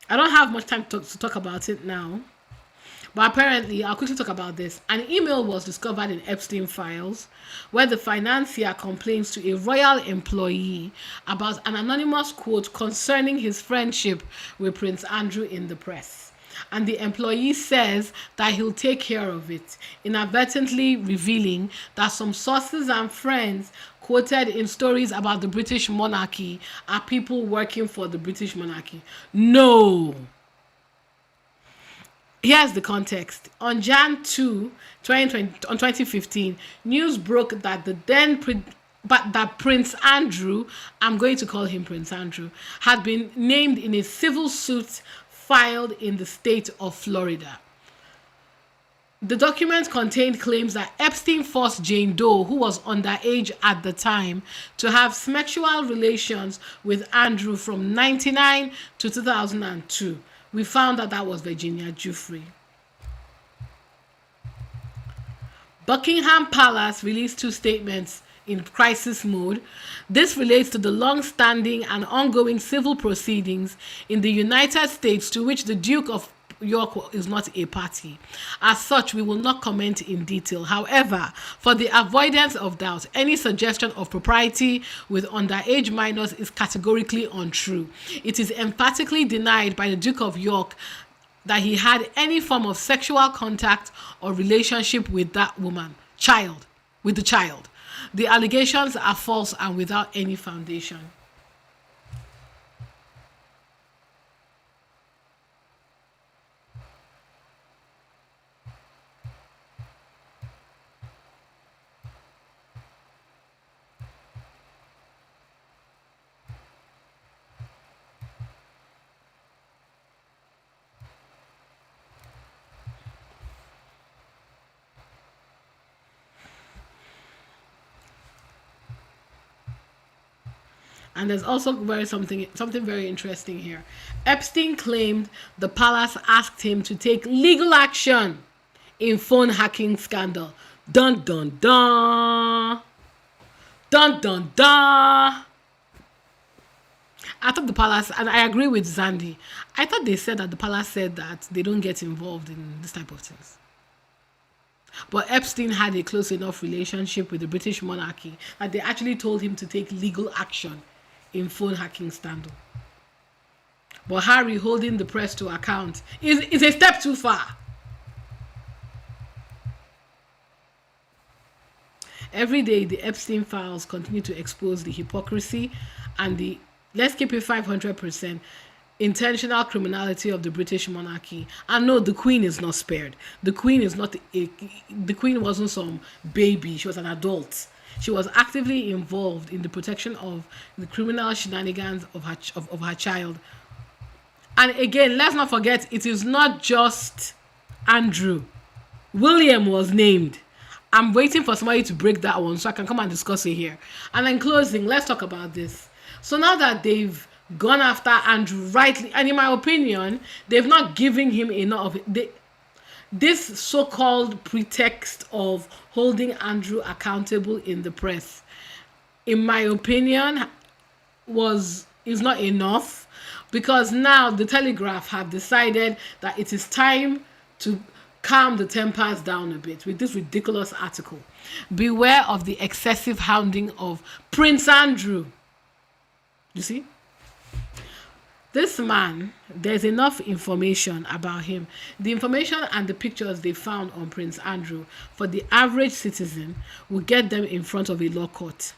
I don't have much time to talk about it now. But apparently, I'll quickly talk about this. An email was discovered in Epstein files where the financier complains to a royal employee about an anonymous quote concerning his friendship with Prince Andrew in the press. And the employee says that he'll take care of it, inadvertently revealing that some sources and friends quoted in stories about the British monarchy are people working for the British monarchy. No! Here's the context. On Jan 2, 2015, news broke that that Prince Andrew, I'm going to call him Prince Andrew, had been named in a civil suit filed in the state of Florida. The document contained claims that Epstein forced Jane Doe, who was underage at the time, to have sexual relations with Andrew from 1999 to 2002. We found that was Virginia Giuffre. Buckingham Palace released 2 statements in crisis mode. This relates to the long-standing and ongoing civil proceedings in the United States to which the Duke of York is not a party. As such, we will not comment in detail. However, for the avoidance of doubt, any suggestion of propriety with underage minors is categorically untrue. It is emphatically denied by the Duke of York that he had any form of sexual contact or relationship with that with the child. The allegations are false and without any foundation. And there's also something very interesting here. Epstein claimed the palace asked him to take legal action in phone hacking scandal. Dun dun dun. Dun dun dun. I thought the palace, and I agree with Zandi, I thought they said that the palace said that they don't get involved in this type of things. But Epstein had a close enough relationship with the British monarchy that they actually told him to take legal action in phone hacking scandal. But Harry holding the press to account is a step too far. Every day, the Epstein files continue to expose the hypocrisy and the, let's keep it 500%, intentional criminality of the British monarchy. And no, the Queen is not spared. The Queen wasn't some baby. She was an adult. She was actively involved in the protection of the criminal shenanigans of her child. And again, let's not forget, it is not just Andrew. William was named. I'm waiting for somebody to break that one so I can come and discuss it here. And in closing, let's talk about this. So now that they've gone after Andrew rightly, and in my opinion, they've not given him enough. This so-called pretext of holding Andrew accountable in the press, in my opinion, is not enough, because now the Telegraph have decided that it is time to calm the tempers down a bit with this ridiculous article. Beware of the excessive hounding of Prince Andrew. You see? This man, there's enough information about him. The information and the pictures they found on Prince Andrew, for the average citizen, will get them in front of a law court.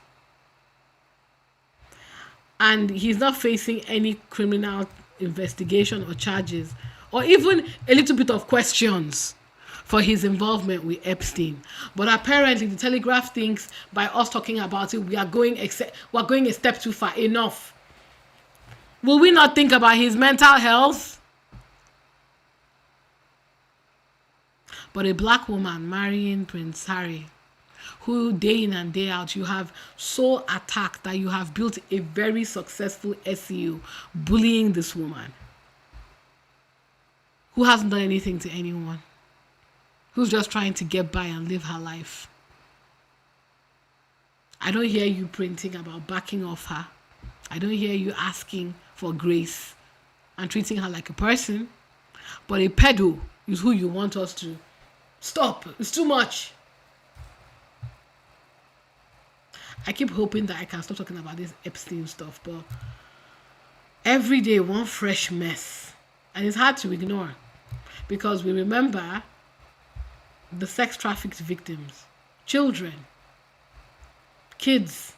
And he's not facing any criminal investigation or charges, or even a little bit of questions for his involvement with Epstein. But apparently the Telegraph thinks by us talking about it, we're going a step too far. Enough. Will we not think about his mental health? But a black woman marrying Prince Harry, who day in and day out you have so attacked that you have built a very successful SEO bullying this woman, who hasn't done anything to anyone, who's just trying to get by and live her life. I don't hear you printing about backing off her. I don't hear you asking for grace and treating her like a person. But a pedo is who you want us to stop. It's too much. I keep hoping that I can stop talking about this Epstein stuff, but every day one fresh mess. And it's hard to ignore, because we remember the sex trafficked victims, children, kids.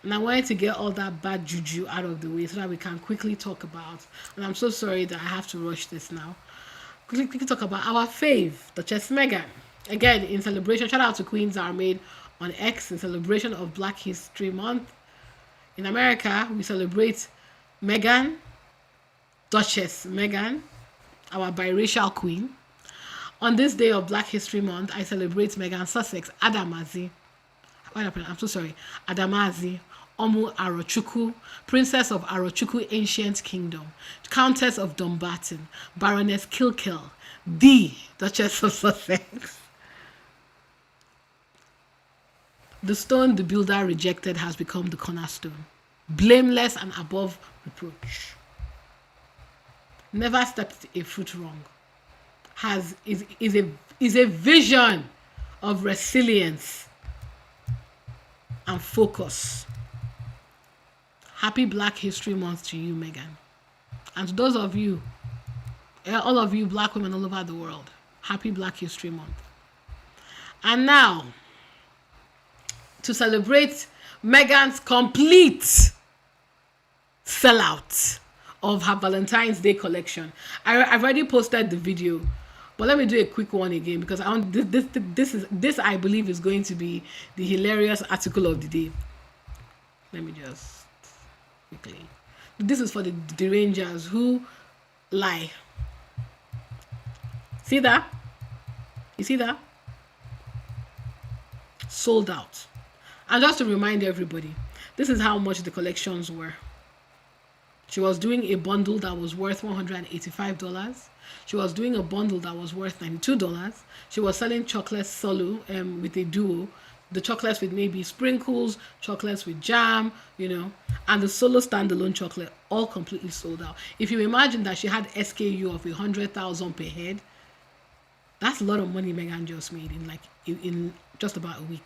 And I wanted to get all that bad juju out of the way so that we can quickly talk about, and I'm so sorry that I have to rush this now, quickly talk about our fave, Duchess Meghan. Again, in celebration, shout out to Queens Are Made on X, in celebration of Black History Month. In America, we celebrate Meghan, Duchess Meghan, our biracial queen. On this day of Black History Month, I celebrate Meghan Sussex Adamazi. I'm so sorry. Adamazi Omu Arochukwu, Princess of Arochukwu Ancient Kingdom, Countess of Dumbarton, Baroness Kilkel, the Duchess of Sussex. The stone the builder rejected has become the cornerstone, blameless and above reproach. never stepped a foot wrong, is a vision of resilience and focus. Happy Black History Month to you, Megan. And to those of you, all of you Black women all over the world, happy Black History Month. And now, to celebrate Megan's complete sellout of her Valentine's Day collection, I've already posted the video, but let me do a quick one again, because I want this I believe is going to be the hilarious article of the day. Let me just quickly. This is for the derangers who lie. See that? You see that? Sold out. And just to remind everybody, this is how much the collections were. She was doing a bundle that was worth $185. She was doing a bundle that was worth $92. She was selling chocolates solo with a duo. The chocolates with maybe sprinkles, chocolates with jam, and the solo standalone chocolate, all completely sold out. If you imagine that she had SKU of 100,000 per head, that's a lot of money Megan just made in just about a week.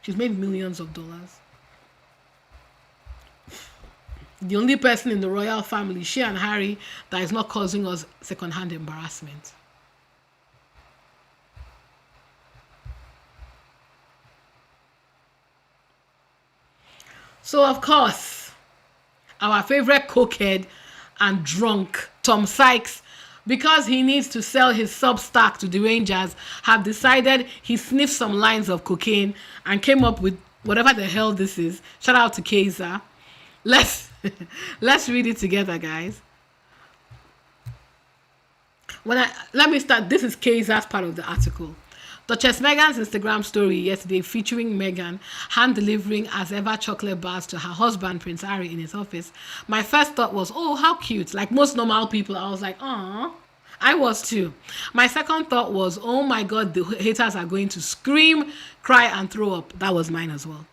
She's made millions of dollars. The only person in the royal family, she and Harry, that is not causing us secondhand embarrassment. So, of course, our favorite cokehead and drunk, Tom Sykes, because he needs to sell his Substack to the Rangers, have decided he sniffed some lines of cocaine and came up with whatever the hell this is. Shout out to Kaiser. Let's read it together, guys. Let me start. This is Kaiser's part of the article. Duchess Meghan's Instagram story yesterday featuring Meghan hand delivering as ever chocolate bars to her husband Prince Harry in his office. My first thought was, oh, how cute. Like most normal people, I was like, aw. I was too. My second thought was, oh my God, the haters are going to scream, cry, and throw up. That was mine as well.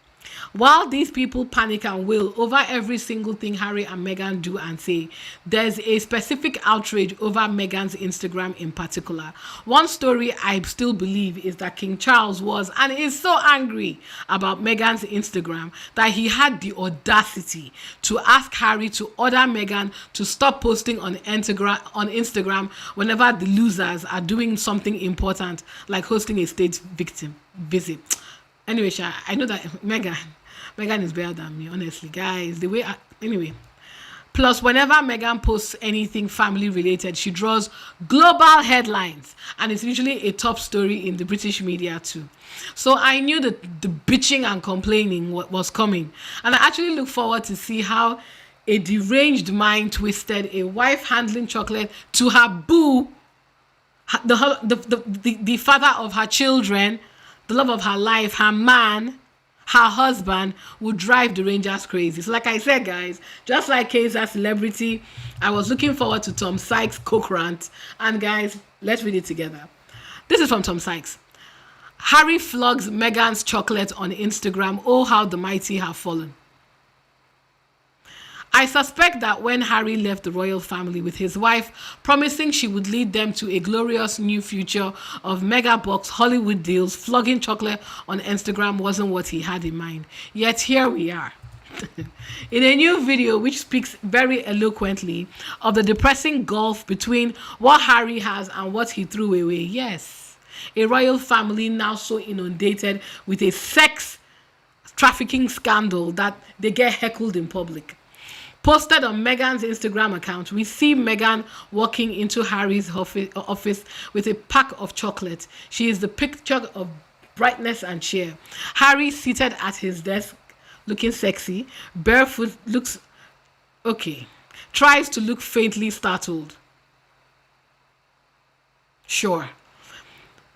While these people panic and wail over every single thing Harry and Meghan do and say, there's a specific outrage over Meghan's Instagram in particular. One story I still believe is that King Charles was and is so angry about Meghan's Instagram that he had the audacity to ask Harry to order Meghan to stop posting on Instagram whenever the losers are doing something important, like hosting a state victim visit. Anyway, I know that Meghan is better than me, honestly, guys. Anyway. Plus, whenever Meghan posts anything family related, she draws global headlines, and it's usually a top story in the British media too. So I knew that the bitching and complaining was coming, and I actually look forward to see how a deranged mind twisted a wife handling chocolate to her boo, the father of her children, the love of her life, her man, her husband, would drive the Rangers crazy. So like I said, guys, just like Kaiser's celebrity, I was looking forward to Tom Sykes' coke rant. And guys, let's read it together. This is from Tom Sykes. Harry flogs Meghan's chocolate on Instagram. Oh, how the mighty have fallen. I suspect that when Harry left the royal family with his wife, promising she would lead them to a glorious new future of mega box Hollywood deals, flogging chocolate on Instagram wasn't what he had in mind. Yet here we are. In a new video which speaks very eloquently of the depressing gulf between what Harry has and what he threw away. Yes, a royal family now so inundated with a sex trafficking scandal that they get heckled in public. Posted on Meghan's Instagram account, we see Meghan walking into Harry's office with a pack of chocolate. She is the picture of brightness and cheer. Harry seated at his desk, looking sexy, barefoot, tries to look faintly startled. Sure.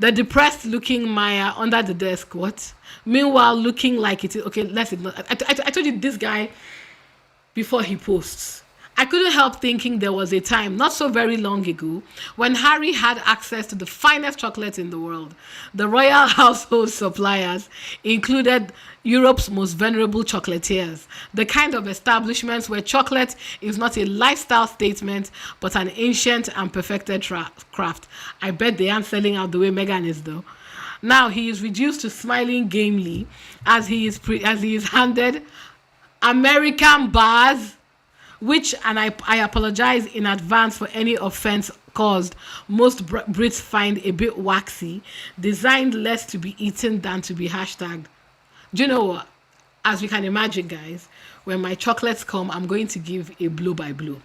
The depressed looking Maya under the desk, what? Meanwhile, looking like it is, okay, let's ignore. I told you this guy, before he posts, I couldn't help thinking there was a time, not so very long ago, when Harry had access to the finest chocolate in the world. The royal household suppliers included Europe's most venerable chocolatiers, the kind of establishments where chocolate is not a lifestyle statement, but an ancient and perfected craft. I bet they aren't selling out the way Meghan is, though. Now he is reduced to smiling gamely as he is handed American bars, which, and I apologize in advance for any offense caused, most Brits find a bit waxy, designed less to be eaten than to be hashtagged. Do you know what? As you can imagine, guys, when my chocolates come, I'm going to give a blow by blow.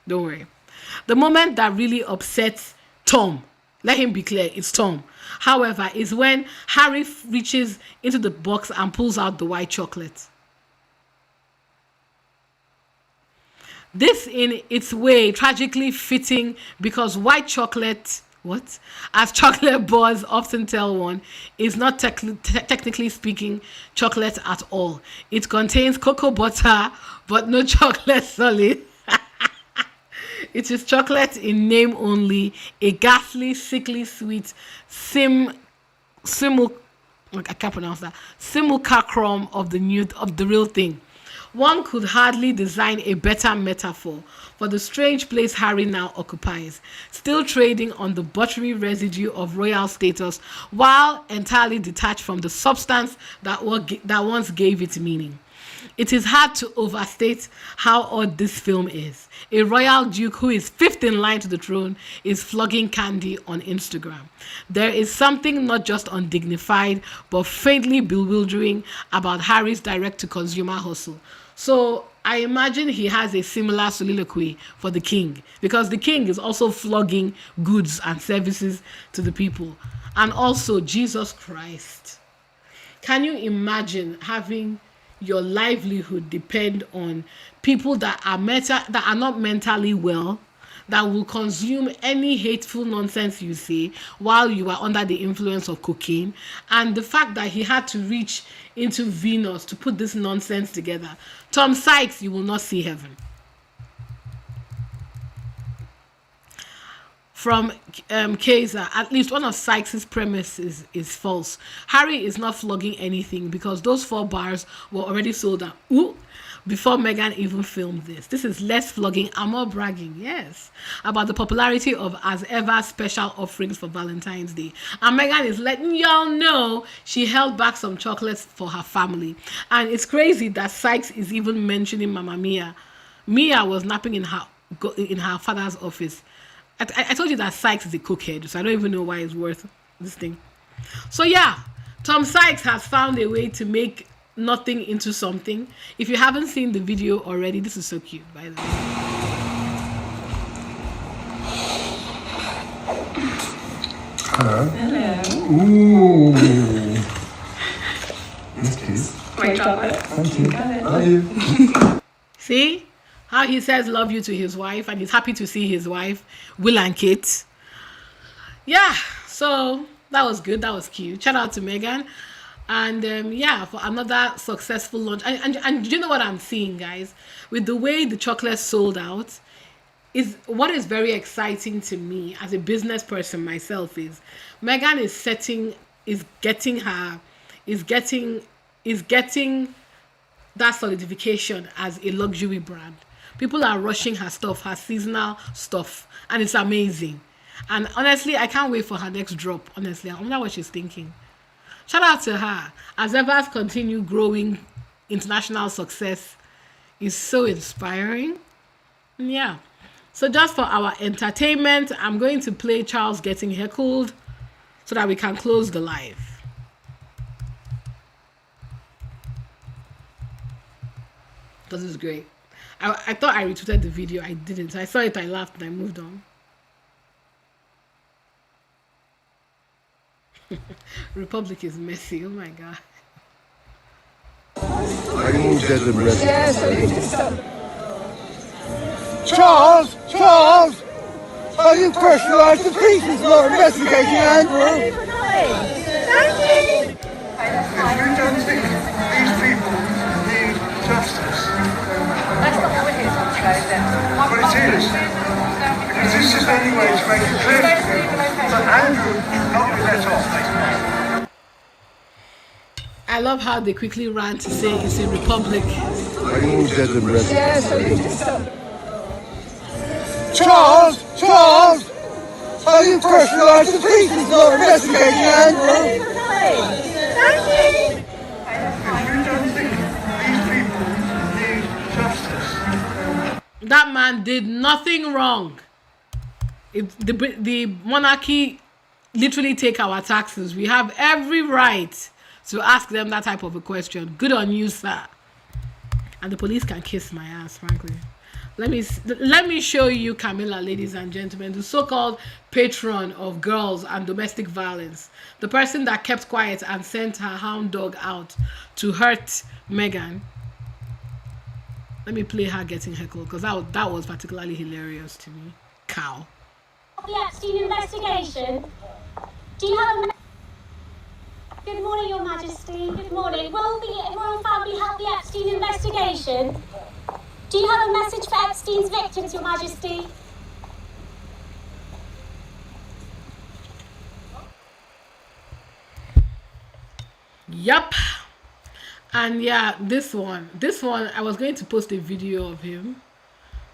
Don't worry. The moment that really upsets Tom, let him be clear, it's Tom, however, is when Harry reaches into the box and pulls out the white chocolate. This, in its way, tragically fitting because white chocolate, as chocolate bars often tell one, is not technically speaking chocolate at all. It contains cocoa butter, but no chocolate solid. It is chocolate in name only, a ghastly, sickly sweet simulacrum of the real thing. One could hardly design a better metaphor for the strange place Harry now occupies, still trading on the buttery residue of royal status while entirely detached from the substance that once gave it meaning. It is hard to overstate how odd this film is. A royal duke who is fifth in line to the throne is flogging candy on Instagram. There is something not just undignified but faintly bewildering about Harry's direct-to-consumer hustle. So I imagine he has a similar soliloquy for the king, because the king is also flogging goods and services to the people. And also, Jesus Christ. Can you imagine having your livelihood depend on people that are not mentally well, that will consume any hateful nonsense you say while you are under the influence of cocaine, and the fact that he had to reach into Venus to put this nonsense together? Tom Sykes, you will not see heaven. From Kaiser, at least one of Sykes' premises is false. Harry is not flogging anything because those 4 bars were already sold out before Meghan even filmed this. This is less flogging and more bragging, yes, about the popularity of as ever special offerings for Valentine's Day. And Meghan is letting y'all know she held back some chocolates for her family. And it's crazy that Sykes is even mentioning Mama Mia. Mia was napping in her father's office. I told you that Sykes is a cokehead, so I don't even know why it's worth this thing. So yeah, Tom Sykes has found a way to make nothing into something. If you haven't seen the video already, this is so cute, by the way. Hello. Hello. Ooh. Yes, please. Great chocolate. Thank you. Love you. See how he says love you to his wife, and he's happy to see his wife, Will and Kate. Yeah, so that was good. That was cute. Shout out to Meghan. And yeah, for another successful launch. And you know what I'm seeing, guys? With the way the chocolate sold out, is what is very exciting to me as a business person myself is Meghan is getting that solidification as a luxury brand. People are rushing her stuff, her seasonal stuff, and it's amazing. And honestly, I can't wait for her next drop. Honestly, I wonder what she's thinking. Shout out to her. As Evers continue growing international success is so inspiring. Yeah. So just for our entertainment, I'm going to play Charles getting heckled so that we can close the live. This is great. I thought I retweeted the video. I didn't. I saw it, I laughed, and I moved on. Republic is messy. Oh my god. Charles! Are you pressurised to pieces for investigating Andrew? Thank you. If you don't think these people need justice, That's not what we're here to say, then. seriously. Because this is the only way to make it clear to people that Andrew cannot be let off. I love how they quickly ran to say it's a republic. Charles! Are you pressurised to pieces not investigating Andrew? If you don't think these people need justice. That man did nothing wrong. If the monarchy literally take our taxes, we have every right to ask them that type of a question. Good on you, sir. And the police can kiss my ass, frankly. Let me show you Camilla, ladies and gentlemen, the so-called patron of girls and domestic violence, the person that kept quiet and sent her hound dog out to hurt Meghan. Let me play her getting heckled, because that was particularly hilarious to me. Cow. The Epstein investigation. Do you have a... Good morning, Your Majesty. Good morning. Will the royal family help the Epstein investigation? Do you have a message for Epstein's victims, Your Majesty? Yup. And yeah, this one, I was going to post a video of him.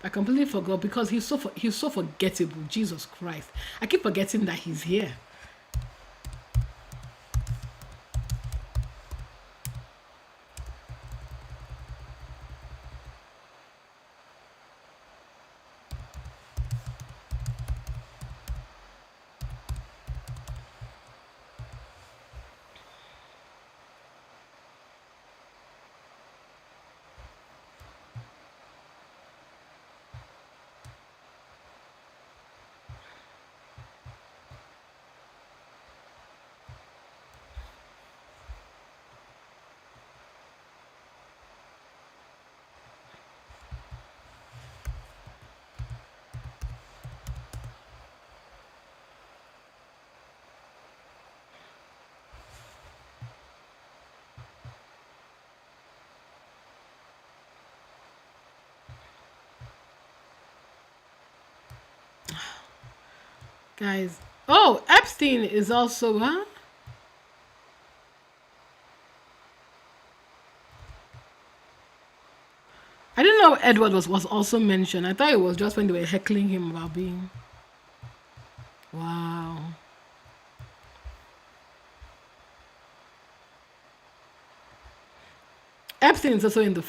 I completely forgot because he's so forgettable. Jesus Christ. I keep forgetting that he's here. Guys. Oh, Epstein is also, huh? I didn't know Edward was also mentioned. I thought it was just when they were heckling him about being... Wow. Epstein is also in the...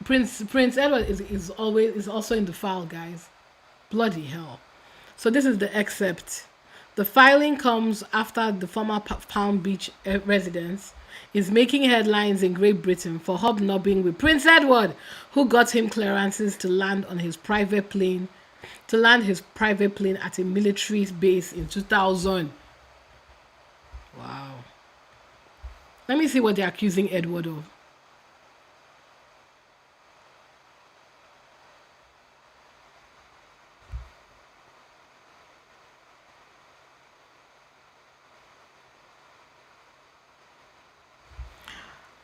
Prince Edward is also in the file, guys. Bloody hell. So this is the excerpt. The filing comes after the former Palm Beach resident is making headlines in Great Britain for hobnobbing with Prince Edward, who got him clearances to land his private plane at a military base in 2000. Wow. Let me see what they're accusing Edward of.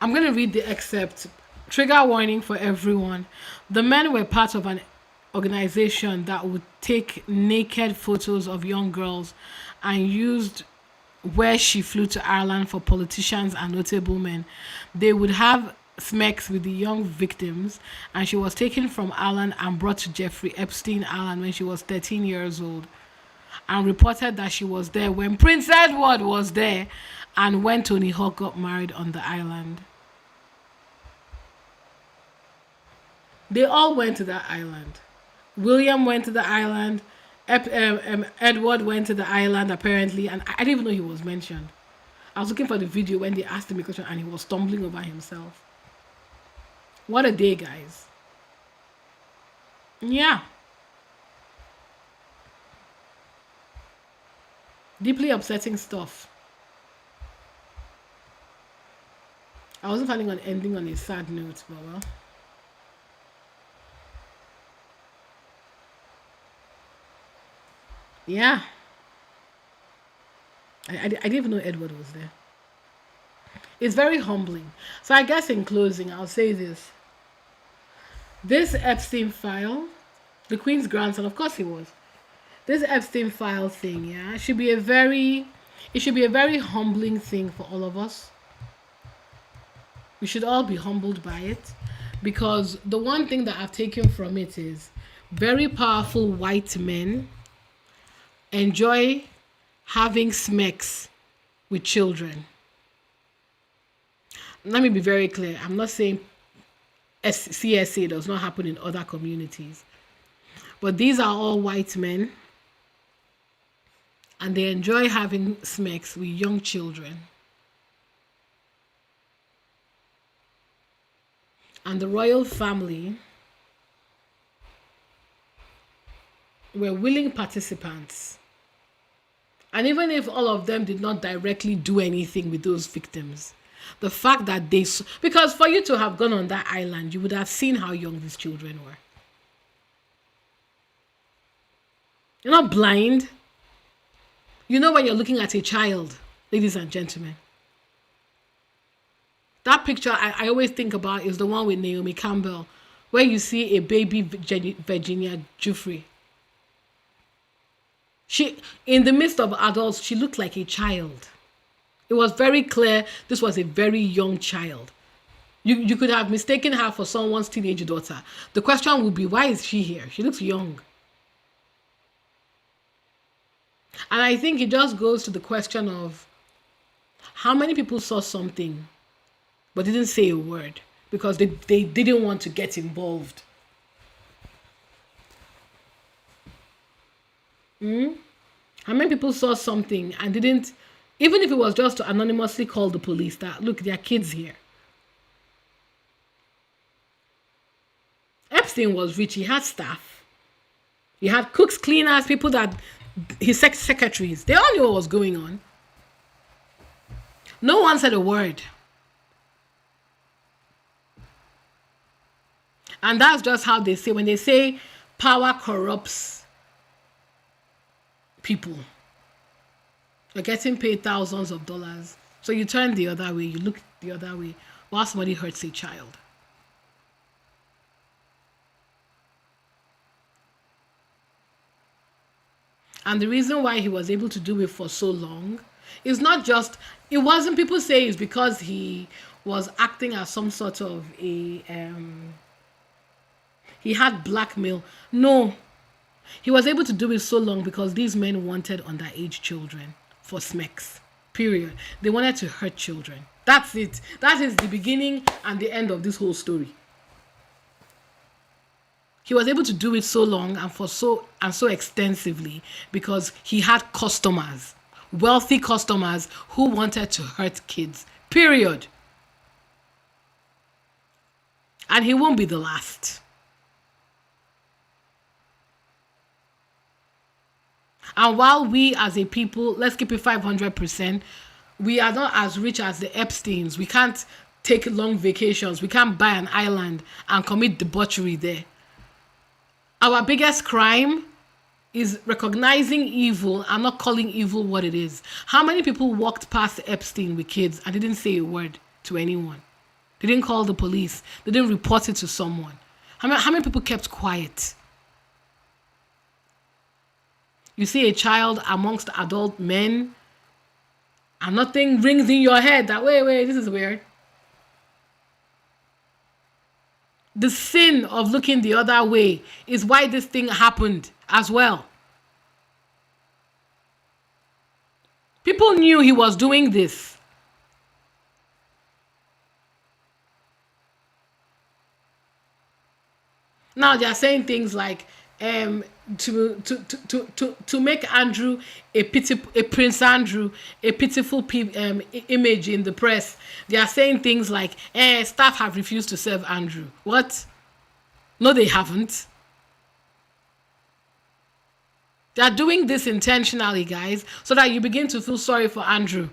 I'm going to read the excerpt. Trigger warning for everyone. The men were part of an organization that would take naked photos of young girls and used where she flew to Ireland for politicians and notable men. They would have sex with the young victims, and she was taken from Ireland and brought to Jeffrey Epstein Island when she was 13 years old, and reported that she was there when Prince Edward was there and when Tony Hawk got married on the island. They all went to that island. William went to the island. Edward went to the island, apparently. And I didn't even know he was mentioned. I was looking for the video when they asked him a question and he was stumbling over himself. What a day, guys. Yeah. Deeply upsetting stuff. I wasn't planning on ending on a sad note, but well. Yeah. I didn't even know Edward was there. It's very humbling. So I guess in closing, I'll say this. This Epstein file, The Queen's grandson, of course he was. This Epstein file thing, yeah, it should be a very humbling thing for all of us. We should all be humbled by it, because the one thing that I've taken from it is very powerful white men enjoy having smecks with children. Let me be very clear. I'm not saying CSA does not happen in other communities, but these are all white men, and they enjoy having smecks with young children. And the royal family were willing participants. And even if all of them did not directly do anything with those victims, the fact that because for you to have gone on that island, you would have seen how young these children were. You're not blind. You know when you're looking at a child, ladies and gentlemen. That picture I always think about is the one with Naomi Campbell, where you see a baby Virginia Giuffre. She, in the midst of adults, she looked like a child. It was very clear this was a very young child. You could have mistaken her for someone's teenage daughter. The question would be, why is she here? She looks young. And I think it just goes to the question of how many people saw something but didn't say a word because they didn't want to get involved. How many people saw something and didn't, even if it was just to anonymously call the police that, look, there are kids here. Epstein was rich. He had staff. He had cooks, cleaners, people that, his secretaries. They all knew what was going on. No one said a word. And that's just how they say, when they say power corrupts people. You're getting paid thousands of dollars. So you turn the other way, you look the other way, while somebody hurts a child. And the reason why he was able to do it for so long is not just, it wasn't, people say it's because he was acting as some sort of a, he had blackmail. No. He was able to do it so long because these men wanted underage children for smecks. Period. They wanted to hurt children. That's it. That is the beginning and the end of this whole story. He was able to do it so long and so extensively because he had customers, wealthy customers who wanted to hurt kids. Period. And he won't be the last. And while we as a people, let's keep it 500%, we are not as rich as the Epsteins. We can't take long vacations. We can't buy an island and commit debauchery there. Our biggest crime is recognizing evil and not calling evil what it is. How many people walked past Epstein with kids and didn't say a word to anyone? They didn't call the police. They didn't report it to someone. How many people kept quiet? You see a child amongst adult men and nothing rings in your head that, wait, this is weird. The sin of looking the other way is why this thing happened as well. People knew he was doing this. Now they are saying things like, to make Andrew a Prince Andrew a pitiful image in the press. They are saying things like, staff have refused to serve Andrew. What? No, they haven't. They are doing this intentionally, guys, so that you begin to feel sorry for Andrew.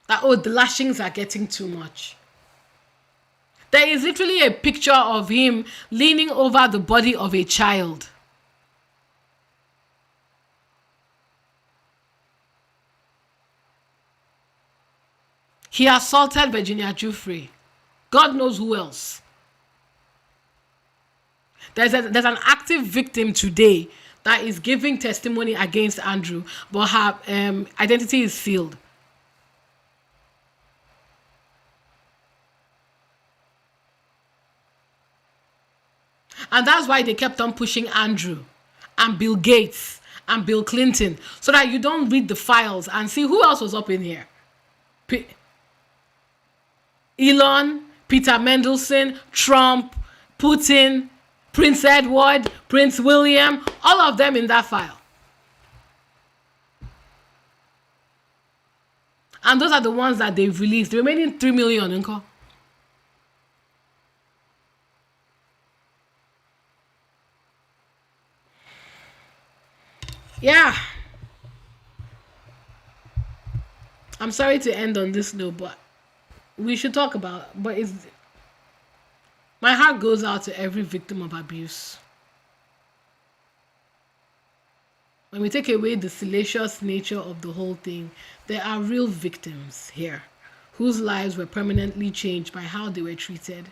That, oh, the lashings are getting too much. There is literally a picture of him leaning over the body of a child. He assaulted Virginia Giuffre. God knows who else. There's an active victim today that is giving testimony against Andrew, but her identity is sealed. And that's why they kept on pushing Andrew and Bill Gates and Bill Clinton, so that you don't read the files and see who else was up in here. Elon, Peter Mendelsohn, Trump, Putin, Prince Edward, Prince William, all of them in that file. And those are the ones that they've released. The remaining 3 million, uncle. Yeah. I'm sorry to end on this note, but we should talk about, but my heart goes out to every victim of abuse. When we take away the salacious nature of the whole thing, there are real victims here whose lives were permanently changed by how they were treated.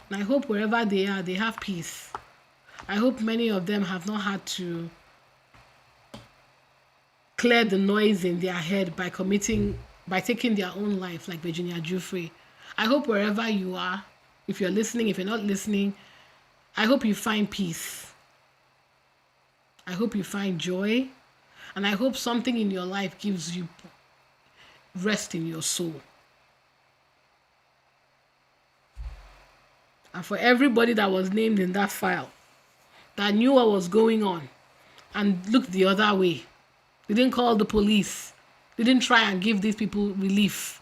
And I hope wherever they are, they have peace. I hope many of them have not had to clear the noise in their head by taking their own life, like Virginia Giuffre. I hope wherever you are, if you're listening, if you're not listening, I hope you find peace. I hope you find joy. And I hope something in your life gives you rest in your soul. And for everybody that was named in that file, that knew what was going on and looked the other way, they didn't call the police, they didn't try and give these people relief,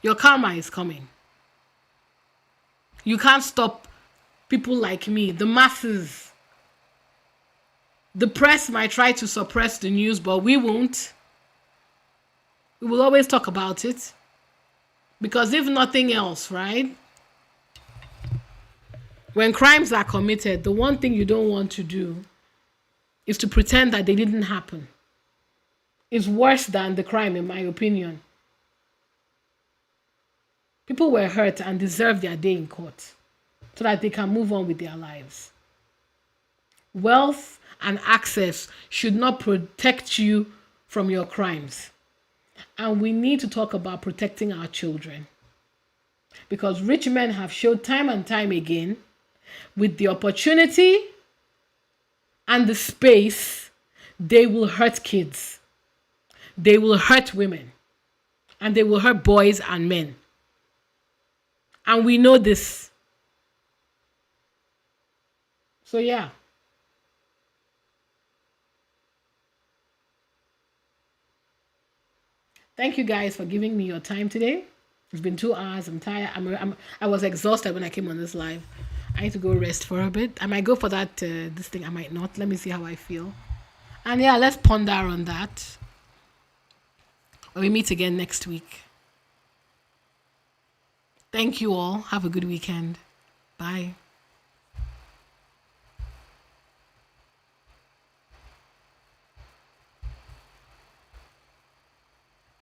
your karma is coming. You can't stop people like me, the masses. The press might try to suppress the news, but we won't. We will always talk about it. Because if nothing else, right? When crimes are committed, the one thing you don't want to do is to pretend that they didn't happen. It's worse than the crime, in my opinion. People were hurt and deserve their day in court so that they can move on with their lives. Wealth and access should not protect you from your crimes. And we need to talk about protecting our children. Because rich men have showed time and time again, with the opportunity and the space, they will hurt kids. They will hurt women. And they will hurt boys and men. And we know this. So yeah. Thank you guys for giving me your time today. It's been 2 hours. I'm tired. I was exhausted when I came on this live. I need to go rest for a bit. I might go for that this thing. I might not. Let me see how I feel. And yeah, let's ponder on that. When we meet again next week. Thank you all. Have a good weekend. Bye.